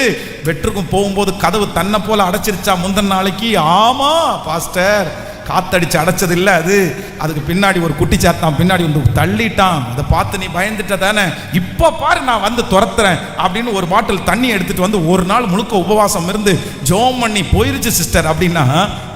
வெற்றுக்கும் போகும்போது கதவு தன்னை போல அடைச்சிருச்சா முந்தின நாளைக்கு? ஆமா பாஸ்டர், காத்தடிச்சு அடைச்சது இல்லை, அதுக்கு பின்னாடி ஒரு குட்டி சாத்தான் பின்னாடி வந்து தள்ளிட்டான். அதை பார்த்து நீ பயந்துட்ட தானே? இப்போ பாரு நான் வந்து துரத்துறேன் அப்படின்னு ஒரு பாட்டில் தண்ணி எடுத்துட்டு வந்து ஒரு நாள் முழுக்க உபவாசம் இருந்து ஜோம் பண்ணி போயிருச்சு சிஸ்டர் அப்படின்னா,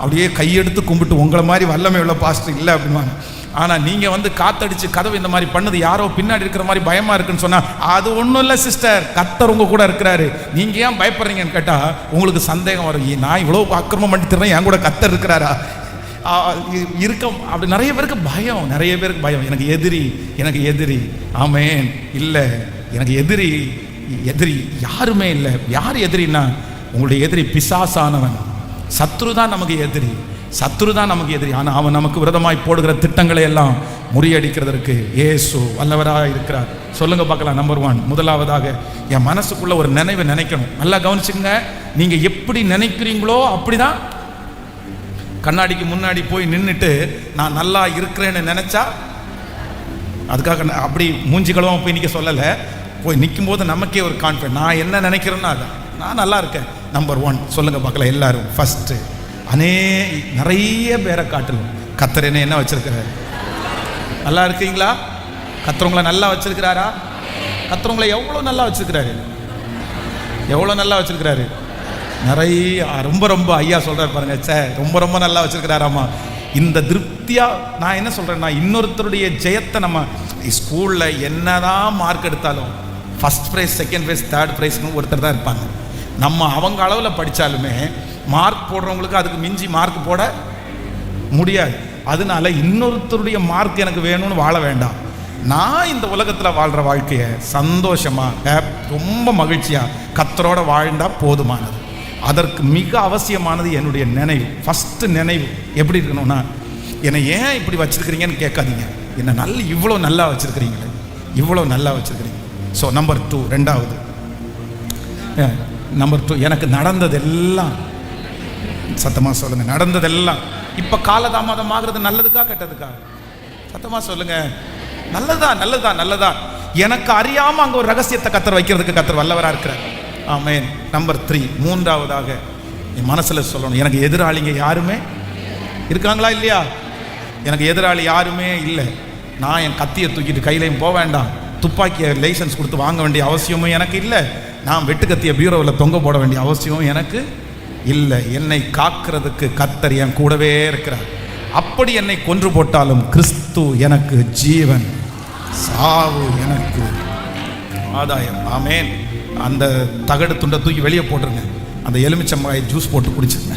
அப்படியே கையெடுத்து கும்பிட்டு உங்களை மாதிரி வல்லமை உள்ள பாஸ்டர் இல்லை அப்படின்வாங்க. ஆனால் நீங்கள் காத்தடிச்சு கதவு இந்த மாதிரி பண்ணது யாரோ பின்னாடி இருக்கிற மாதிரி பயமாக இருக்குன்னு சொன்னால் அது ஒன்றும் இல்லை சிஸ்டர், கர்த்தர் உங்க கூட இருக்கிறாரு. நீங்கள் ஏன் பயப்படுறீங்கன்னு கேட்டால் உங்களுக்கு சந்தேகம் வரும், நான் இவ்வளோ அக்கிரமம் பண்ணி தர்றேன், என் கூட கர்த்தர் இருக்கிறாரா இருக்க. அப்படி நிறைய பேருக்கு பயம், எனக்கு எதிரி ஆமேன் இல்லை, எனக்கு எதிரி யாருமே இல்லை. யார் எதிரின்னா உங்களுடைய எதிரி பிசாசானவன். சத்ரு தான் நமக்கு எதிரி. ஆனால் அவன் நமக்கு விரோதமாய் போடுகிற திட்டங்களை எல்லாம் முறியடிக்கிறதற்கு இயேசு வல்லவராக இருக்கிறார். சொல்லுங்க பார்க்கலாம். நம்பர் 1, முதலாவதாக என் மனசுக்குள்ள ஒரு நினைவை நினைக்கணும். நல்லா கவனிச்சுங்க. நீங்க எப்படி நினைக்கிறீங்களோ அப்படிதான். கண்ணாடிக்கு முன்னாடி போய் நின்றுட்டு நான் நல்லா இருக்கிறேன்னு நினைச்சா, அதுக்காக அப்படி மூஞ்சி கழுவாம போய் நிற்க சொல்லலை. போய் நிற்கும் போது நமக்கே ஒரு கான்ஃபிடன்ஸ், நான் என்ன நினைக்கிறேன்னா அதான் நான் நல்லா இருக்கேன். நம்பர் 1 சொல்லுங்க பார்க்கலாம் எல்லாரும். ஃபர்ஸ்ட், நிறைய பேரை காட்டலும் கர்த்தர் என்ன வச்சிருக்கிறாரு? நல்லா இருக்கீங்களா? கர்த்தர் உங்களை நல்லா வச்சிருக்கிறாரா? கர்த்தர் உங்களை எவ்வளோ நல்லா வச்சிருக்கிறாரு? நிறைய ரொம்ப ஐயா சொல்றாரு பாருங்க, ரொம்ப நல்லா வச்சிருக்கிறாராமா. இந்த திருப்தியா நான் என்ன சொல்றேன்னா, இன்னொருத்தருடைய ஜெயத்தை நம்ம ஸ்கூல்ல என்னதான் மார்க் எடுத்தாலும் first prize, second prize, third ப்ரைஸ்னு ஒருத்தர் தான் இருப்பாங்க. நம்ம அவங்க அளவில் படித்தாலுமே மார்க் போடுறவங்களுக்கு அதுக்கு மிஞ்சி மார்க் போட முடியாது. அதனால இன்னொருத்தருடைய மார்க் எனக்கு வேணும்னு வாழ வேண்டாம். நான் இந்த உலகத்தில் வாழ்கிற வாழ்க்கையை சந்தோஷமாக ரொம்ப மகிழ்ச்சியாக கர்த்தரோட வாழ்ந்தா போதுமானது. அதற்கு மிக அவசியமானது என்னுடைய நினைவு. ஃபஸ்ட்டு நினைவு எப்படி இருக்கணும்னா, என்னை ஏன் இப்படி வச்சிருக்கிறீங்கன்னு கேட்காதீங்க, என்னை இவ்வளோ நல்லா வச்சிருக்கிறீங்களே, ஸோ நம்பர் 2, ரெண்டாவது நம்பர் 2, எனக்கு நடந்ததெல்லாம், சத்தமாக சொல்லுங்க, நடந்ததெல்லாம் இப்போ காலதாமதம் ஆகிறது நல்லதுக்கா கெட்டதுக்கா? சத்தமாக சொல்லுங்க. நல்லதா. எனக்கு அறியாம அங்க ஒரு ரகசியத்தை கர்த்தர் வைக்கிறதுக்கு கர்த்தர் வல்லவரா இருக்கிறார். ஆமென். நம்பர் 3, மூன்றாவதாக என் மனசுல சொல்லணும், எனக்கு எதிராளிங்க யாருமே இருக்காங்களா இல்லையா? எனக்கு எதிராளி யாருமே இல்லை. நான் என் கத்தியை தூக்கிட்டு கையிலையும் போக வேண்டாம், துப்பாக்கியை லைசன்ஸ் கொடுத்து வாங்க வேண்டிய அவசியமும் எனக்கு இல்லை, நான் வெட்டுக்கத்திய பீரோவில் தொங்க போட வேண்டிய அவசியமும் எனக்கு இல்லை. என்னை காக்கிறதுக்கு கர்த்தர் என் கூடவே இருக்கிறார். அப்படி என்னை கொன்று போட்டாலும் கிறிஸ்து எனக்கு ஜீவன், சாவு எனக்கு ஆதாயம். ஆமேன். அந்த தகடு துண்டை தூக்கி வெளியே போட்டுருங்க, அந்த எலுமிச்சம்பழம் ஜூஸ் போட்டு குடிச்சிருங்க,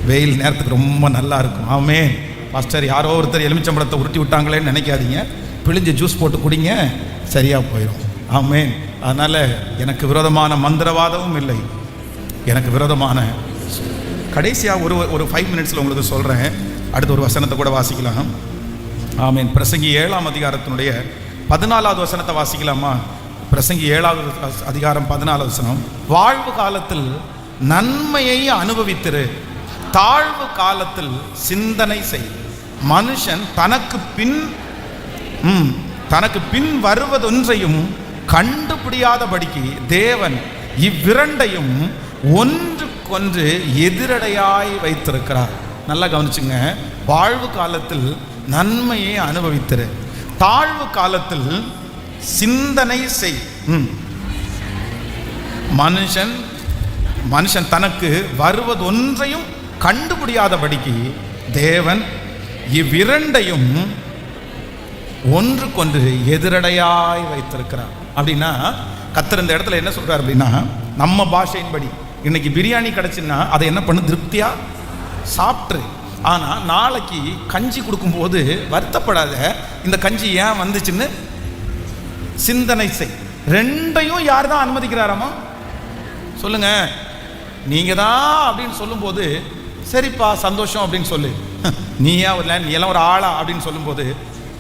வெயில் நேரத்துக்கு ரொம்ப நல்லா இருக்கும். ஆமேன். பாஸ்டர் யாரோ ஒருத்தர் எலுமிச்சம்பழத்தை உருட்டி விட்டாங்களேன்னு நினைக்காதீங்க, பிழிஞ்சு ஜூஸ் போட்டு குடிங்க, சரியாக போயிடும். ஆமேன். அதனால் எனக்கு விரோதமான மந்திரவாதமும் இல்லை, எனக்கு விரோதமான. கடைசியாக ஒரு 5 மினிட்ஸில் உங்களுக்கு சொல்கிறேன். அடுத்த ஒரு வசனத்தை கூட வாசிக்கலாம். ஆமேன். பிரசங்கி 7ஆம் அதிகாரத்தினுடைய 14வது வசனத்தை வாசிக்கலாமா? பிரசங்கி 7வது அதிகாரம் 14வது வசனம். வாழ்வு காலத்தில் நன்மையை அனுபவித்திரு, தாழ்வு காலத்தில் சிந்தனை செய். மனுஷன் தனக்கு பின் வருவதொன்றையும் கண்டுபிடியாதபடிக்கு தேவன் இவ்விரண்டையும் ஒன்றுக்கொன்று எதிரடையாய் வைத்திருக்கிறார். நல்லா கவனிச்சுங்க. வாழ்வு காலத்தில் நன்மையை அனுபவித்திரு, தாழ்வு காலத்தில் சிந்தனை செய். மனுஷன் தனக்கு வருவதொன்றையும் கண்டுபிடியாதபடிக்கு தேவன் இவ்விரண்டையும் ஒன்றுக்கொன்று எதிரடையாய் வைத்திருக்கிறார். அப்படின்னா கர்த்தர் இந்த இடத்துல என்ன சொல்றார் அப்படின்னா, நம்ம பாஷையின்படி இன்னைக்கு பிரியாணி கிடைச்சுன்னா அதை என்ன பண்ணு, திருப்தியா சாப்பிட்ரு. ஆனால் நாளைக்கு கஞ்சி கொடுக்கும்போது வருத்தப்படாத, இந்த கஞ்சி ஏன் வந்துச்சுன்னு சிந்தனை செய். ரெண்டையும் யார் தான் அனுமதிக்கிறாராமா சொல்லுங்க? நீங்க தான் அப்படின்னு சொல்லும்போது சரிப்பா சந்தோஷம் அப்படின்னு சொல்லு. நீ எல்லாம் ஒரு ஆளா அப்படின்னு சொல்லும்போது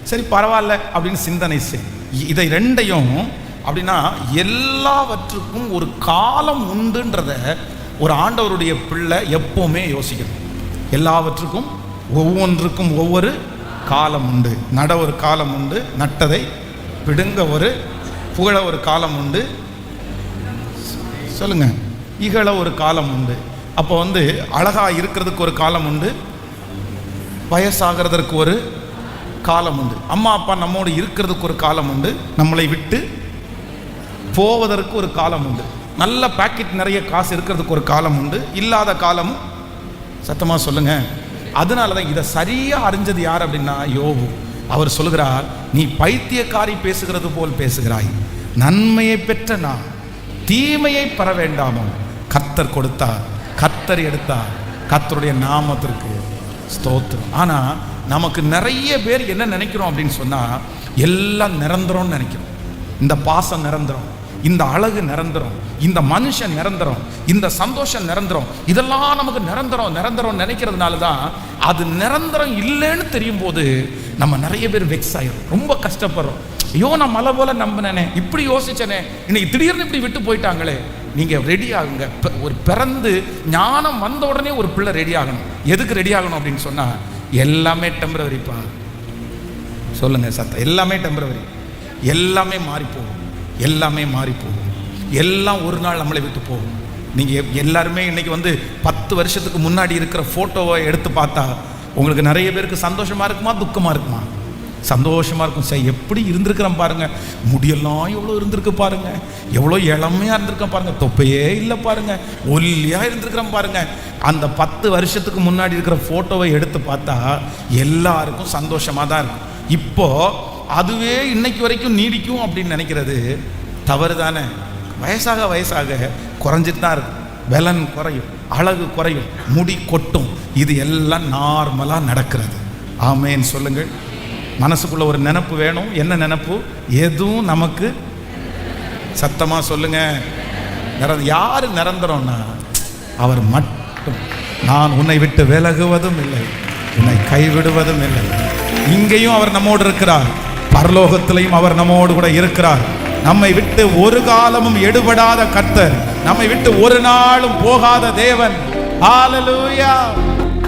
சரி பரவாயில்ல அப்படின்னு சிந்தனை செய். இதை ரெண்டையும் அப்படின்னா எல்லாவற்றுக்கும் ஒரு காலம் உண்டுன்றத ஒரு ஆண்டவருடைய பிள்ளை எப்பவுமே யோசிக்கணும். எல்லாவற்றுக்கும் ஒவ்வொன்றுக்கும் ஒவ்வொரு காலம் உண்டு. நட ஒரு காலம் உண்டு, நட்டதை பிடுங்க ஒரு புகழ ஒரு காலம் உண்டு, சொல்லுங்க இகழ ஒரு காலம் உண்டு. அப்போ அழகா இருக்கிறதுக்கு ஒரு காலம் உண்டு, வயசாகிறதுக்கு ஒரு காலம் உண்டு, அம்மா அப்பா நம்மோடு இருக்கிறதுக்கு ஒரு காலம் உண்டு, நம்மளை விட்டு போவதற்கு ஒரு காலம் உண்டு, நல்ல பாக்கெட் நிறைய காசு இருக்கிறதுக்கு ஒரு காலம் உண்டு, இல்லாத காலமும். சத்தமா சொல்லுங்க. அதனால தான் இதை சரியா அறிஞ்சது யார் அப்படின்னா யோபு. அவர் சொல்கிறார், நீ பைத்தியக்காரி பேசுகிறது போல் பேசுகிறாய், நன்மையை பெற்ற நான் தீமையை பெற வேண்டாமோ. கர்த்தர் கொடுத்தார், கர்த்தர் எடுத்தார், கர்த்தருடைய நாமத்திற்கு ஸ்தோத்திரம். ஆனா நமக்கு நிறைய பேர் என்ன நினைக்கிறோம் அப்படின்னு சொன்னா, எல்லாம் நிரந்தரம்னு நினைக்கிறோம். இந்த பாசம் நிரந்தரம், இந்த அழகு நிரந்தரம், இந்த மனுஷன் நிரந்தரம், இந்த சந்தோஷம் நிரந்தரம், இதெல்லாம் நமக்கு நிரந்தரம் நிரந்தரம் நினைக்கிறதுனால தான் அது நிரந்தரம் இல்லைன்னு தெரியும் போது நம்ம நிறைய பேர் வெக்ஸ் ஆயிரும், ரொம்ப கஷ்டப்படுறோம். ஐயோ நான் மலை போல நம்பினேனே, இப்படி யோசிச்சனே, இன்னைக்கு திடீர்னு இப்படி விட்டு போயிட்டாங்களே. நீங்க ரெடி ஆகுங்க. ஒரு பிறந்து ஞானம் வந்த உடனே ஒரு பிள்ளை ரெடி ஆகணும். எதுக்கு ரெடி ஆகணும் அப்படின்னு சொன்னா, எல்லாமே டெம்பரவரிப்பா. சொல்லுங்க சத்தம். எல்லாமே டெம்பரவரி, எல்லாமே மாறி போகும், எல்லாமே மாறி போகும், எல்லாம் ஒரு நாள் நம்மளை விட்டு போகும். நீங்கள் எல்லாருமே இன்னைக்கு 10 வருஷத்துக்கு முன்னாடி இருக்கிற ஃபோட்டோவை எடுத்து பார்த்தா உங்களுக்கு நிறைய பேருக்கு சந்தோஷமாக இருக்குமா துக்கமாக இருக்குமா? சந்தோஷமாக இருக்கும். சரி எப்படி இருந்திருக்கிறோம் பாருங்க, முடியெல்லாம் எவ்வளோ இருந்திருக்கு பாருங்க, எவ்வளோ இளமையாக இருந்திருக்கோம் பாருங்க, தொப்பையே இல்லை பாருங்க, ஒல்லியாக இருந்திருக்கிறோம் பாருங்க. அந்த 10 வருஷத்துக்கு முன்னாடி இருக்கிற ஃபோட்டோவை எடுத்து பார்த்தா எல்லாருக்கும் சந்தோஷமாக தான் இருக்கும். இப்போ அதுவே இன்னைக்கு வரைக்கும் நீடிக்கும் அப்படின்னு நினைக்கிறது தவறு தானே. வயசாக வயசாக குறைஞ்சிட்டு தான் இருக்கும், பலன் குறையும், அழகு குறையும், முடி கொட்டும். இது எல்லாம் நார்மலாக நடக்கிறது. ஆமேன் சொல்லுங்கள். மனசுக்குள்ள ஒரு நினைப்பு வேணும். என்ன நினைப்பு? எதுவும் நமக்கு, சத்தமா சொல்லுங்க, யாரு நிரந்தரம்னா அவர் மட்டும். நான் உன்னை விட்டு விலகுவதும் இல்லை, உன்னை கைவிடுவதும் இல்லை. இங்கேயும் அவர் நம்மோடு இருக்கிறார், பரலோகத்திலையும் அவர் நம்மோடு கூட இருக்கிறார். நம்மை விட்டு ஒரு காலமும் எடுபடாத கர்த்தர், நம்மை விட்டு ஒரு நாளும் போகாத தேவன். ஹல்லேலூயா.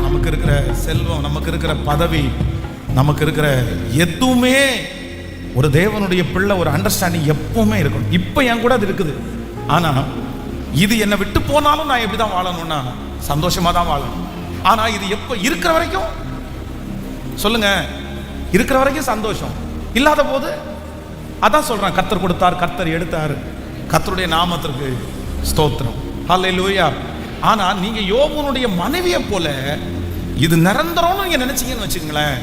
நமக்கு இருக்கிற செல்வம், நமக்கு இருக்கிற பதவி, நமக்கு இருக்கிற எதுவுமே ஒரு தேவனுடைய பிள்ளை ஒரு அண்டர்ஸ்டாண்டிங் எப்பவுமே இருக்கணும். இப்போ என் கூட அது இருக்குது. ஆனால் இது என்னை விட்டு போனாலும் நான் எப்படி தான் வாழணும்னா சந்தோஷமாக தான் வாழணும். ஆனால் இது எப்போ இருக்கிற வரைக்கும் சொல்லுங்க. இருக்கிற வரைக்கும் சந்தோஷம், இல்லாத போது அதான் சொல்றான், கர்த்தர் கொடுத்தார், கர்த்தர் எடுத்தார், கர்த்தருடைய நாமத்திற்கு ஸ்தோத்திரம், ஹல்லேலூயா. ஆனா நீங்க யோபுனுடைய மனைவியை போல இது நிரந்தரம்னு நீங்க நினைச்சீங்கன்னு வச்சுக்கங்களேன்,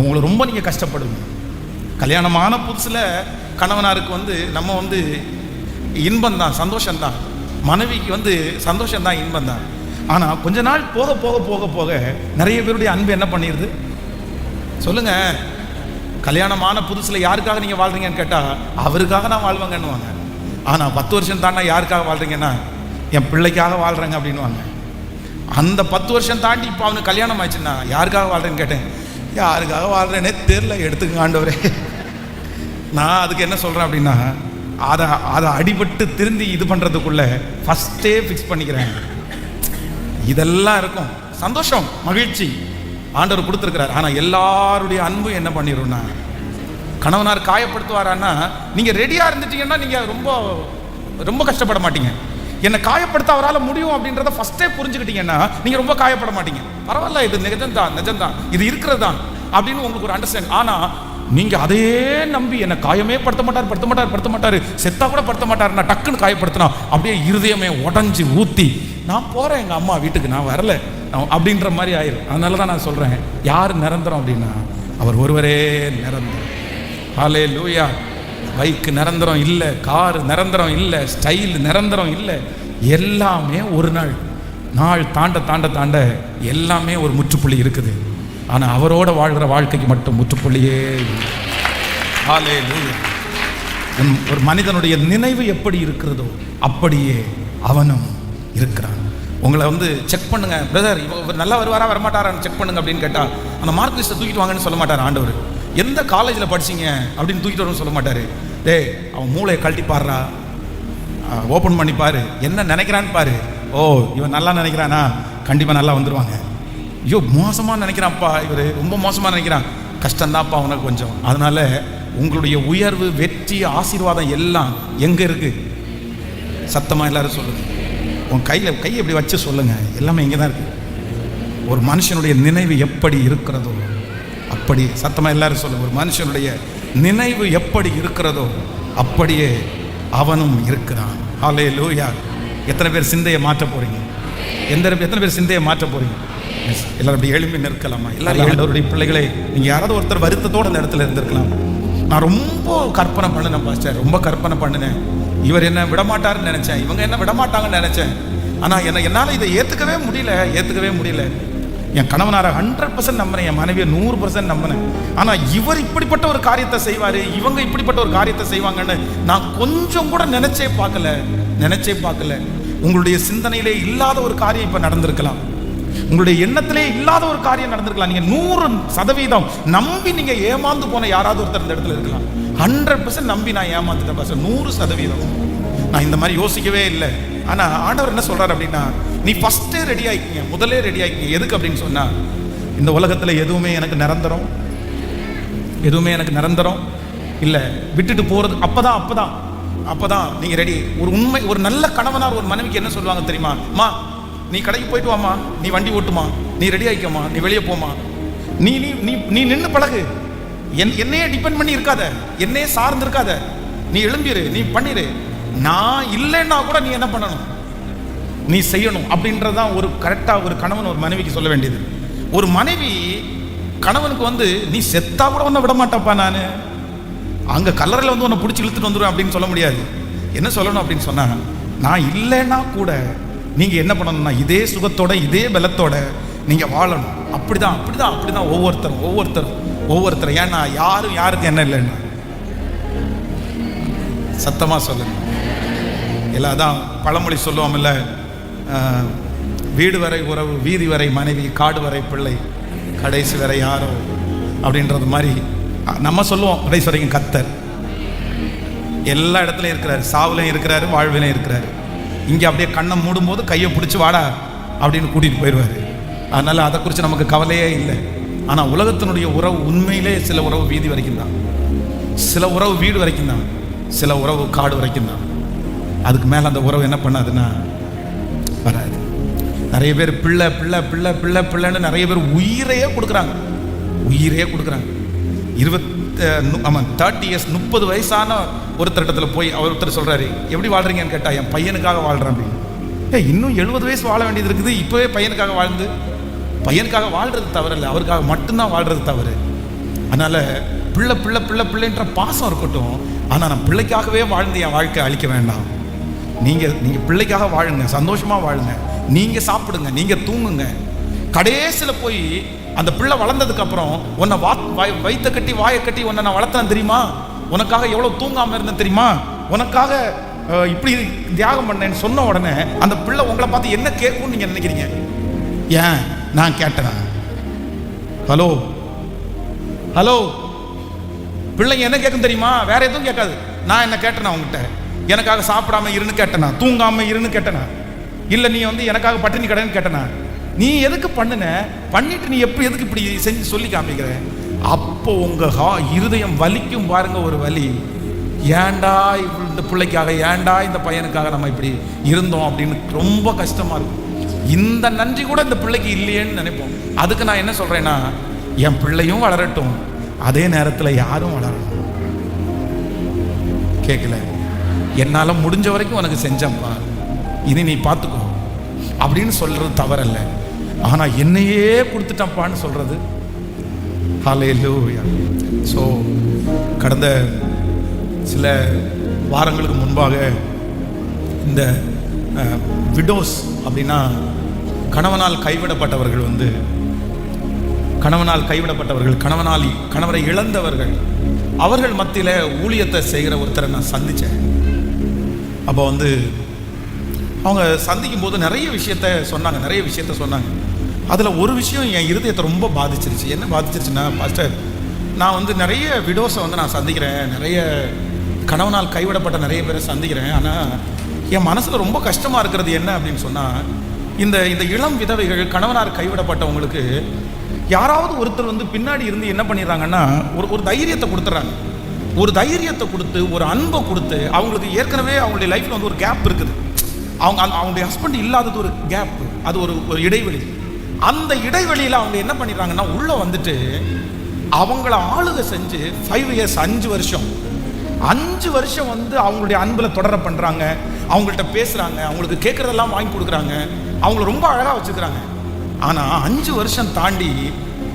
உங்களுக்கு ரொம்ப நீங்க கஷ்டப்படுவீங்க. கல்யாணமான புதுசுல கணவனாருக்கு நம்ம இன்பம் தான், சந்தோஷம் தான், மனைவிக்கு சந்தோஷம் தான், இன்பம் தான். ஆனா கொஞ்ச நாள் போக போக போக போக நிறைய பேருடைய அன்பு என்ன பண்ணிடுது சொல்லுங்க. கல்யாணமான புதுசுல யாருக்காக நீங்க வாழ்றீங்கன்னு கேட்டா அவருக்காக நான் வாழ்வாங்கன்னுவாங்க. ஆனா 10 வருஷம் தாண்டா யாருக்காக வாழ்றீங்கன்னா என் பிள்ளைக்காக வாழ்றேங்க அப்படின்வாங்க. அந்த 10 வருஷம் தாண்டி இப்போ அவனுக்கு கல்யாணம் ஆயிடுச்சுன்னா யாருக்காக வாழ்றேன்னு கேட்டேன், யாருக்காக வாழ்றேனே தெரியல, எடுத்துக்க ஆண்டவரே. நான் அதுக்கு என்ன சொல்றேன் அப்படின்னா, அதை அடிபட்டு திருந்தி இது பண்றதுக்குள்ள ஃபர்ஸ்டே ஃபிக்ஸ் பண்ணிக்கிறேன். இதெல்லாம் இருக்கும், சந்தோஷம், மகிழ்ச்சி ஆண்டவர் கொடுத்துருக்கிறார். ஆனா எல்லாருடைய அன்பு என்ன பண்ணிடும்னா, கணவனார் காயப்படுத்துவாரான்னா நீங்க ரெடியா இருந்துட்டீங்கன்னா நீங்க ரொம்ப ரொம்ப கஷ்டப்பட மாட்டீங்க. என்னை காயப்படுத்த அவரால் முடியும் அப்படின்றத ஃபர்ஸ்டே புரிஞ்சுக்கிட்டீங்கன்னா நீங்க ரொம்ப காயப்பட மாட்டீங்க. பரவாயில்ல, இது நிஜம்தான், இது இருக்கிறது தான் அப்படின்னு உங்களுக்கு ஒரு அண்டர்ஸ்டாண்ட். ஆனா நீங்க அதையே நம்பி என்னை காயமே படுத்த மாட்டாரு, செத்தா கூட படுத்த மாட்டாரு, நான் டக்குன்னு காயப்படுத்தினா அப்படியே இருதயமே உடஞ்சி ஊத்தி நான் போறேன் எங்க அம்மா வீட்டுக்கு, நான் வரல அப்படின்ற மாதிரி ஆயிரும். அதனால தான் நான் சொல்றேன், யார் நிரந்தரம் அப்படின்னா அவர் ஒருவரே நிரந்தரம். ஹல்லேலூயா. பைக் நிரந்தரம் இல்லை, கார் நிரந்தரம் இல்லை, ஸ்டைல் நிரந்தரம் இல்லை, எல்லாமே ஒரு நாள் தாண்ட எல்லாமே ஒரு முற்றுப்புள்ளி இருக்குது. ஆனா அவரோட வாழ்கிற வாழ்க்கைக்கு மட்டும் முற்றுப்புள்ளியே இல்லை. ஹல்லேலூயா. ஒரு மனிதனுடைய நினைவு எப்படி இருக்கிறதோ அப்படியே அவனும் இருக்கிறான். உங்களை செக் பண்ணுங்க, பிரதர் இவர் நல்லா வருவாரா வரமாட்டாரான்னு செக் பண்ணுங்க அப்படின்னு கேட்டா அந்த மார்க் லிஸ்ட்டை தூக்கிட்டு வாங்கன்னு சொல்ல மாட்டார் ஆண்டவர். எந்த காலேஜில் படிச்சிங்க அப்படின்னு தூக்கிட்டு வரணும்னு சொல்ல மாட்டார். டேய் அவன் மூளையை கழட்டி பாடுறா, ஓப்பன் பண்ணி பாரு, என்ன நினைக்கிறான்னு பாரு. ஓ இவன் நல்லா நினைக்கிறானா, கண்டிப்பாக நல்லா வந்துடுவாங்க. ஐயோ மோசமாக நினைக்கிறான்ப்பா, இவர் ரொம்ப மோசமாக நினைக்கிறான், கஷ்டம்தான்ப்பா உனக்கு கொஞ்சம். அதனால உங்களுடைய உயர்வு, வெற்றி, ஆசீர்வாதம் எல்லாம் எங்கே இருக்கு? சத்தமாக எல்லாரும் சொல்லுங்க. உன் கையை இப்படி வச்சு சொல்லுங்க, எல்லாமே இங்கே தான் இருக்கு. ஒரு மனுஷனுடைய நினைவு எப்படி இருக்கிறதோ அப்படி, சத்தமாக எல்லாரும் சொல்லுங்க, ஒரு மனுஷனுடைய நினைவு எப்படி இருக்கிறதோ அப்படியே அவனும் இருக்கிறான். ஹல்லேலூயா. எத்தனை பேர் சிந்தையை மாற்ற போறீங்க? எத்தனை பேர் சிந்தையை மாற்ற போறீங்க? எல்லாரும் அப்படி எழுப்பி நிற்கலாமா? எல்லாரும் ஆண்டவருடைய பிள்ளைகளே, நீங்க யாராவது ஒருத்தர் வருத்தத்தோடு அந்த இடத்துல இருந்திருக்கலாம். நான் ரொம்ப கற்பனை பண்ணினேன் பாஸ்டர், ரொம்ப கற்பனை பண்ணினேன், இவர் என்ன விடமாட்டாருன்னு நினைச்சேன், இவங்க என்ன விடமாட்டாங்கன்னு நினைச்சேன். ஆனா என்னால் இதை ஏற்றுக்கவே முடியல. என் கணவனாரை 100% நம்பினேன், என் மனைவியை 100% நம்பினேன். ஆனா இவர் இப்படிப்பட்ட ஒரு காரியத்தை செய்வாரு, இவங்க இப்படிப்பட்ட ஒரு காரியத்தை செய்வாங்கன்னு நான் கொஞ்சம் கூட நினைச்சே பார்க்கல. உங்களுடைய சிந்தனையிலே இல்லாத ஒரு காரியம் இப்ப நடந்திருக்கலாம், உங்களுடைய எண்ணத்திலே இல்லாத ஒரு காரியம் நடந்திருக்கலாம். நீங்க 100% நம்பி நீங்க ஏமாந்து போன யாராவது ஒருத்தர் இந்த இடத்துல இருக்கலாம். 100% நம்பி நான் ஏமாந்துட்டேன் பாஸ்டர், 100%. நான் இந்த மாதிரி யோசிக்கவே இல்லை. ஆனா ஆண்டவர் என்ன சொல்றாரு அப்படின்னா, நீ ஃபர்ஸ்டே ரெடி ஆயிக்கிங்க, முதல்ல ரெடி ஆயிக்கிங்க. எதுக்கு அப்படின்னு சொன்னா, இந்த உலகத்துல எதுவுமே எனக்கு நிரந்தரம் இல்லை, விட்டுட்டு போறது அப்பதான் நீங்க ரெடி. ஒரு நல்ல கணவனார் ஒரு மனைவிக்கு என்ன சொல்லுவாங்க தெரியுமா? மா நீ கடைக்கு போயிட்டு வாமா, நீ வண்டி ஓட்டுமா, நீ ரெடி ஆயிக்கமா, நீ வெளியே போமா, நீ நீ நீ நின்று பழகு, என்னையே டிபெண்ட் பண்ணி இருக்காத, என்னையே சார்ந்து இருக்காத, நீ எழும்பிரு, நீ பண்ணிரு, நான் இல்லைன்னா கூட நீ என்ன பண்ணணும், நீ செய்யணும் அப்படின்றதான் ஒரு கரெக்டா ஒரு கணவன் ஒரு மனைவிக்கு சொல்ல வேண்டியது. ஒரு மனைவி கணவனுக்கு நீ செத்தா கூட உன்னை விட மாட்டப்பா, நான் அங்க கல்லறையில் உன்னை பிடிச்சி இழுத்துட்டு வந்துடுவேன் அப்படின்னு சொல்ல முடியாது. என்ன சொல்லணும் அப்படின்னு சொன்னா, நான் இல்லைன்னா கூட நீங்க என்ன பண்ணணும்னா இதே சுகத்தோட இதே பலத்தோட நீங்க வாழணும். அப்படிதான் ஒவ்வொருத்தரும். ஏன்னா யாருக்கு என்ன இல்லைன்னா சத்தமா சொல்லுங்க. எல்லாதான் பழமொழி சொல்லுவோம்ல, வீடு வரை உறவு, வீதி வரை மனைவி, காடு வரை பிள்ளை, கடைசி வரை யாரோ அப்படின்றது மாதிரி நம்ம சொல்லுவோம். கடைசி வரைக்கும் கர்த்தர் எல்லா இடத்துலையும் இருக்கிறாரு, சாவுலையும் இருக்கிறாரு, வாழ்விலையும் இருக்கிறாரு. இங்கே அப்படியே கண்ணை மூடும் போது கையை பிடிச்சி வாடா அப்படின்னு கூட்டிட்டு போயிடுவாரு. அதனால அதை குறித்து நமக்கு கவலையே இல்லை. ஆனால் உலகத்தினுடைய உறவு உண்மையிலே சில உறவு வீதி வரைக்கும் தான், சில உறவு வீடு வரைக்கும் தான், சில உறவு காடு வரைக்கும் தான். அதுக்கு மேலே அந்த உறவு என்ன பண்ணாதுன்னா வராது. நிறைய பேர் பிள்ளைன்னு நிறைய பேர் உயிரையே கொடுக்குறாங்க. உயிரே கொடுக்குறாங்க. 30 இயர்ஸ் 30 வயசான ஒருத்தரிடத்தில் போய் ஒருத்தர் சொல்கிறாரு, எப்படி வாழ்கிறீங்கன்னு கேட்டால், என் பையனுக்காக வாழ்கிறேன் அப்படின்னு. இன்னும் 70 வயசு வாழ வேண்டியது இருக்குது, இப்போவே பையனுக்காக வாழ்ந்து. பையனுக்காக வாழ்கிறது தவறு இல்லை, அவருக்காக மட்டும்தான் வாழ்கிறது தவறு. அதனால் பிள்ளை பிள்ளை பிள்ளை பிள்ளைன்ற பாசம் இருக்கட்டும், ஆனால் நான் பிள்ளைக்காகவே வாழ்ந்து என் வாழ்க்கை அழிக்க வேண்டாம். நீங்கள் பிள்ளைக்காக வாழுங்க, சந்தோஷமாக வாழுங்க, நீங்கள் சாப்பிடுங்க, நீங்கள் தூங்குங்க. கடைசியில் போய் அந்த பிள்ளை வளர்ந்ததுக்கப்புறம் உன்னை வயிற்ற கட்டி வாயை கட்டி உன்னை நான் வளர்த்தேன் தெரியுமா, உனக்காக எவ்வளோ தூங்காமல் இருந்தேன் தெரியுமா, உனக்காக இப்படி தியாகம் பண்ணேன்னு சொன்ன உடனே அந்த பிள்ளை உங்களை பார்த்து என்ன கேட்கும்னு நீங்கள் நினைக்கிறீங்க? ஏன் நான் கேட்டேனா? ஹலோ ஹலோ, பிள்ளைங்க என்ன கேட்கும் தெரியுமா? வேற எதுவும் கேட்காது. நான் என்ன கேட்டேனா உங்ககிட்ட? எனக்காக சாப்பிடாம இருன்னு கேட்டேனா? தூங்காம இருன்னு கேட்டேனா? இல்லை நீ எனக்காக பட்டினி கடைன்னு கேட்டேனா? நீ எதுக்கு பண்ணிட்டு நீ எதுக்கு இப்படி செஞ்சு சொல்லி காமிக்கிற? அப்போ உங்க இருதயம் வலிக்கும் பாருங்க, ஒரு வலி. ஏண்டா இந்த பிள்ளைக்காக, ஏண்டா இந்த பையனுக்காக நம்ம இப்படி இருந்தோம் அப்படின்னு ரொம்ப கஷ்டமா இருக்கும். இந்த நன்றி கூட இந்த பிள்ளைக்கு இல்லையேன்னு நினைப்போம். அதுக்கு நான் என்ன சொல்றேன்னா, என் பிள்ளையும் வளரட்டும், அதே நேரத்தில் யாரும் வளரணும். கேட்கல, என்னால முடிஞ்ச வரைக்கும் உனக்கு செஞ்சப்பா, இனி நீ பார்த்துக்கோ அப்படின்னு சொல்றது தவறல்ல. ஆனா என்னையே கொடுத்துட்டப்பான்னு சொல்றது ஹல்லேலூயா. ஸோ கடந்த சில வாரங்களுக்கு முன்பாக இந்த விடோஸ் அப்படின்னா கணவனால் கைவிடப்பட்டவர்கள் கணவரை இழந்தவர்கள், அவர்கள் மத்தியில் ஊழியத்தை செய்கிற ஒருத்தரை நான் சந்தித்தேன். அப்போ அவங்க சந்திக்கும் போது நிறைய விஷயத்த சொன்னாங்க. அதில் ஒரு விஷயம் என் இருதயத்தை ரொம்ப பாதிச்சிருச்சு. என்ன பாதிச்சிருச்சுன்னா, பாஸ்டர், நான் நிறைய விடோஸை நான் சந்திக்கிறேன், நிறைய கணவனால் கைவிடப்பட்ட நிறைய பேரை சந்திக்கிறேன். ஆனால் என் மனசில் ரொம்ப கஷ்டமாக இருக்கிறது என்ன அப்படின்னு சொன்னால், இந்த இளம் விதவைகள், கணவனார் கைவிடப்பட்டவங்களுக்கு யாராவது ஒருத்தர் பின்னாடி இருந்து என்ன பண்ணிடுறாங்கன்னா, ஒரு தைரியத்தை கொடுத்துட்றாங்க. ஒரு தைரியத்தை கொடுத்து, ஒரு அன்பை கொடுத்து, அவங்களுக்கு ஏற்கனவே அவங்களுடைய லைஃப்பில் ஒரு கேப் இருக்குது. அவங்களுடைய ஹஸ்பண்ட் இல்லாதது ஒரு கேப், அது ஒரு இடைவெளி. அந்த இடைவெளியில் அவங்க என்ன பண்ணிடுறாங்கன்னா, உள்ளே அவங்கள ஆளுகை செஞ்சு 5 இயர்ஸ் 5 வருஷம் அவங்களுடைய அன்பில் தொடர பண்ணுறாங்க. அவங்கள்ட்ட பேசுகிறாங்க, அவங்களுக்கு கேட்குறதெல்லாம் வாங்கி கொடுக்குறாங்க, அவங்கள ரொம்ப அழகாக வச்சுக்கிறாங்க. ஆனால் 5 வருஷம் தாண்டி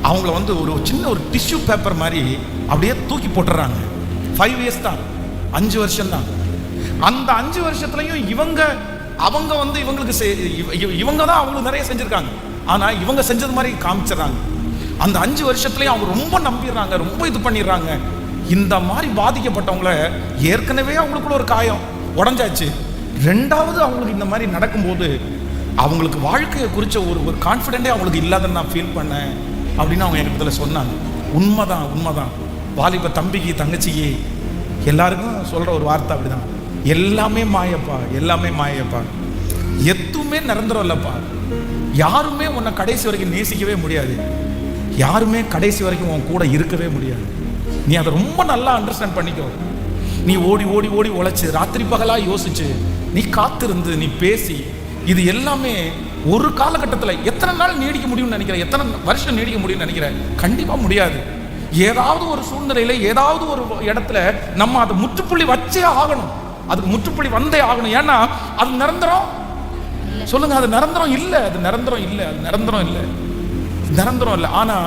அவங்கள ஒரு சின்ன ஒரு டிஷ்யூ பேப்பர் மாதிரி அப்படியே தூக்கி போட்டுறாங்க. 5 இயர்ஸ் தான், 5 வருஷம் தான். அந்த 5 வருஷத்துலையும் இவங்க தான் அவங்களுக்கு நிறைய செஞ்சுருக்காங்க. ஆனால் இவங்க செஞ்சது மாதிரி காமிச்சிடறாங்க. அந்த 5 வருஷத்துலையும் அவங்க ரொம்ப நம்பிடுறாங்க, ரொம்ப இது பண்ணிடுறாங்க. இந்த மாதிரி பாதிக்கப்பட்டவங்கள ஏற்கனவே அவங்களுக்குள்ள ஒரு காயம் உடஞ்சாச்சு. 2வது அவங்களுக்கு இந்த மாதிரி நடக்கும்போது அவங்களுக்கு வாழ்க்கையை குறித்த ஒரு கான்ஃபிடென்ட்டே அவங்களுக்கு இல்லாதன்னு நான் ஃபீல் பண்ணேன் அப்படின்னு அவங்க எங்கிட்ட சொன்னாங்க. உண்மைதான். வாலிப தம்பிக்கு தங்கச்சிக்கு எல்லாருக்கும் சொல்கிற ஒரு வார்த்தை அப்படிதான், எல்லாமே மாயப்பா, எதுவுமே நிரந்தரம் இல்லைப்பா. யாருமே உன்னை கடைசி வரைக்கும் நேசிக்கவே முடியாது, யாருமே கடைசி வரைக்கும் உன் கூட இருக்கவே முடியாது. நீ அதை ரொம்ப நல்லா அண்டர்ஸ்டாண்ட் பண்ணிக்கோ. நீ ஓடி ஓடி ஓடி உழைச்சு, ராத்திரி பகலாக யோசிச்சு, நீ காத்திருந்து, நீ பேசி, இது எல்லாமே ஒரு காலகட்டத்தில் எத்தனை நாள் நீடிக்க முடியும்னு நினைக்கிறேன், எத்தனை வருஷம் நீடிக்க முடியும்னு நினைக்கிறேன்? கண்டிப்பாக முடியாது. ஏதாவது ஒரு சூழ்நிலையில், ஏதாவது ஒரு இடத்துல நம்ம அதை முற்றுப்புள்ளி வச்சே ஆகணும். அதுக்கு முற்றுப்புள்ளி வந்தே ஆகணும். ஏன்னா அது நிரந்தரம் சொல்லுங்க, அது நிரந்தரம் இல்லை. ஆனா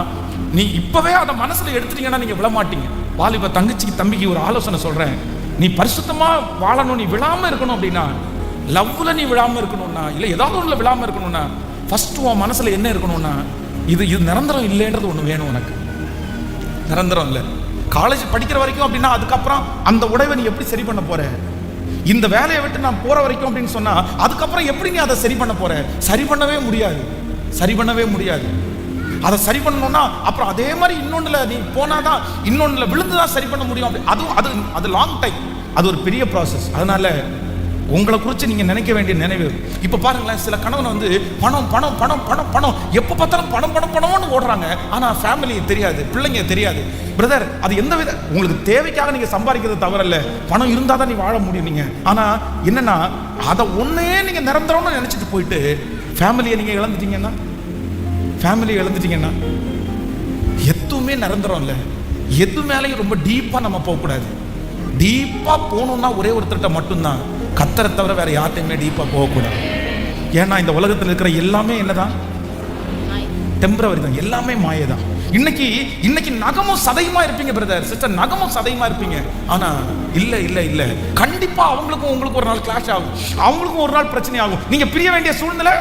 நீ இப்பவே அதை மனசுல எடுத்துட்டீங்கன்னா நீங்க விழ மாட்டீங்க. வாலிப தங்கச்சிக்கு தம்பிக்கு ஒரு ஆலோசனை சொல்றேன். நீ பரிசுத்தமா வாழணும், நீ விழாம இருக்கணும் அப்படின்னா, லவ்ல நீ விழாம இருக்கணும்னா, இல்ல ஏதாவது ஒண்ணுல விழாம இருக்கணும்னா, ஃபர்ஸ்ட் உன் மனசுல என்ன இருக்கணும்னா, இது நிரந்தரம் இல்லைன்றது ஒண்ணு வேணும். உனக்கு நிரந்தரம் இல்லை. காலேஜ் படிக்கிற வரைக்கும் அப்படின்னா, அதுக்கப்புறம் அந்த உடைவை நீ எப்படி சரி பண்ண போற? இந்த வேலையை விட்டு நான் போற வரைக்கும் அப்படின்னு சொன்னா, அதுக்கப்புறம் எப்படி நீ அதை சரி பண்ண போற? சரி பண்ணவே முடியாது. அதை சரி பண்ணணும்னா அப்புறம் அதே மாதிரி இன்னொன்னுல நீ போனாதான், இன்னொன்னுல விழுந்துதான் சரி பண்ண முடியும். அது லாங் டைம், அது ஒரு பெரிய ப்ராசஸ். அதனால உங்களை குறித்து நீங்க நினைக்க வேண்டிய நினைவு. இப்ப பாருங்களேன், சில கணவன் பணம் பணம் பணம் பணம் பணம் எப்ப பார்த்தாலும் பணம் பணம் பணம்னு ஓடுறாங்க. ஆனா ஃபேமிலி தெரியாது, பிள்ளைங்க தெரியாது. பிரதர், அது எந்த வித உங்களுக்கு தேவைக்காக நீங்க சம்பாதிக்கிறது தவறல்ல, பணம் இருந்தா தான் நீ வாழ முடியும். நீங்க ஆனா என்னன்னா, அதை ஒன்னே நீங்க நிரந்தரம்னு நினைச்சிட்டு போயிட்டு ஃபேமிலியை நீங்க இழந்துட்டீங்கன்னா எதுவுமே நிரந்தரம் இல்லை. எது மேலேயும் ரொம்ப டீப்பாக நம்ம போகக்கூடாது. டீப்பாக போகணுன்னா ஒரே ஒருத்தர்கிட்ட மட்டும்தான், கர்த்தரை தவிர வேற யார்ட்டையுமே டீப்பாக போகக்கூடாது. ஏன்னா இந்த உலகத்தில் இருக்கிற எல்லாமே என்னதான், டெம்பரவரி தான், எல்லாமே மாயை தான். இன்னைக்கு நகமும் சதையுமா இருப்பீங்க பிரதர் சிஸ்டர், நகமும் சதையுமா இருப்பீங்க. ஆனா இல்ல இல்ல இல்ல, கண்டிப்பா அவங்களுக்கும் உங்களுக்கு ஒரு நாள் கிளாஷ் ஆகும், அவங்களுக்கும் ஒரு நாள் பிரச்சனை ஆகும். நீங்க பிரிய வேண்டிய சூழ்நிலை,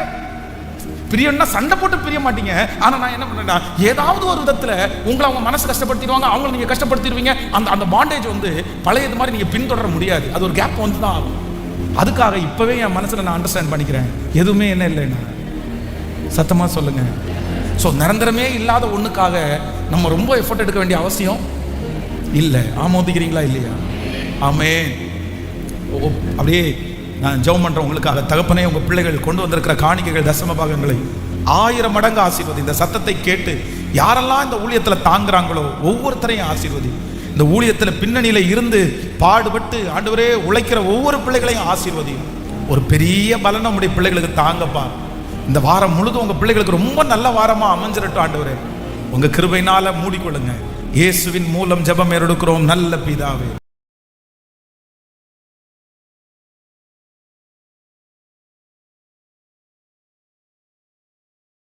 பிரியன்னா சண்டை போட்டு பிரிய மாட்டீங்க. ஆனா நான் என்ன பண்றேன்னா, ஏதாவது ஒரு விதத்துல உங்களை அவங்க மனசு கஷ்டப்படுத்திடுவாங்க, அவங்களை நீங்க கஷ்டப்படுத்திடுவீங்க. அந்த பாண்டேஜ் வந்து பழையது மாதிரி நீங்க பின்தொடர முடியாது. அது ஒரு கேப் வந்து தான் ஆகும். அதுக்காக இப்பவே என் மனசுல நான் அண்டர்ஸ்டாண்ட் பண்ணிக்கிறேன், எதுவுமே என்ன இல்லைன்னா. சத்தமா சொல்லுங்க. ஸோ நிரந்தரமே இல்லாத ஒண்ணுக்காக நம்ம ரொம்ப எஃபர்ட் எடுக்க வேண்டிய அவசியம் இல்லை. ஆமோதிக்கிறீங்களா இல்லையா? ஆமென். அப்படியே நான் ஜெபம் பண்றேன் உங்களுக்காக. தகப்பனே, உங்க பிள்ளைகள் கொண்டு வந்திருக்கிற காணிக்கைகள், தசம பாகங்களை 1000 மடங்கு ஆசீர்வதி. இந்த சத்தத்தை கேட்டு யாரெல்லாம் இந்த ஊழியத்தில் தாங்குறாங்களோ ஒவ்வொருத்தரையும் ஆசீர்வதி. இந்த ஊழியத்தில் பின்னணியில இருந்து பாடுபட்டு ஆண்டவரே உழைக்கிற ஒவ்வொரு பிள்ளைகளையும் ஆசீர்வதி. ஒரு பெரிய பலனை உங்களுடைய பிள்ளைகளுக்கு தாங்கப்பா. இந்த வாரம் முழுதும் உங்க பிள்ளைகளுக்கு ரொம்ப நல்ல வாரமா அமைஞ்சிரட்டும் ஆண்டவரே. உங்க கிருபையினால மூடிக்கொள்ளுங்க. இயேசுவின் மூலம் ஜெபம் எடுக்கிறோம் நல்ல பிதாவே.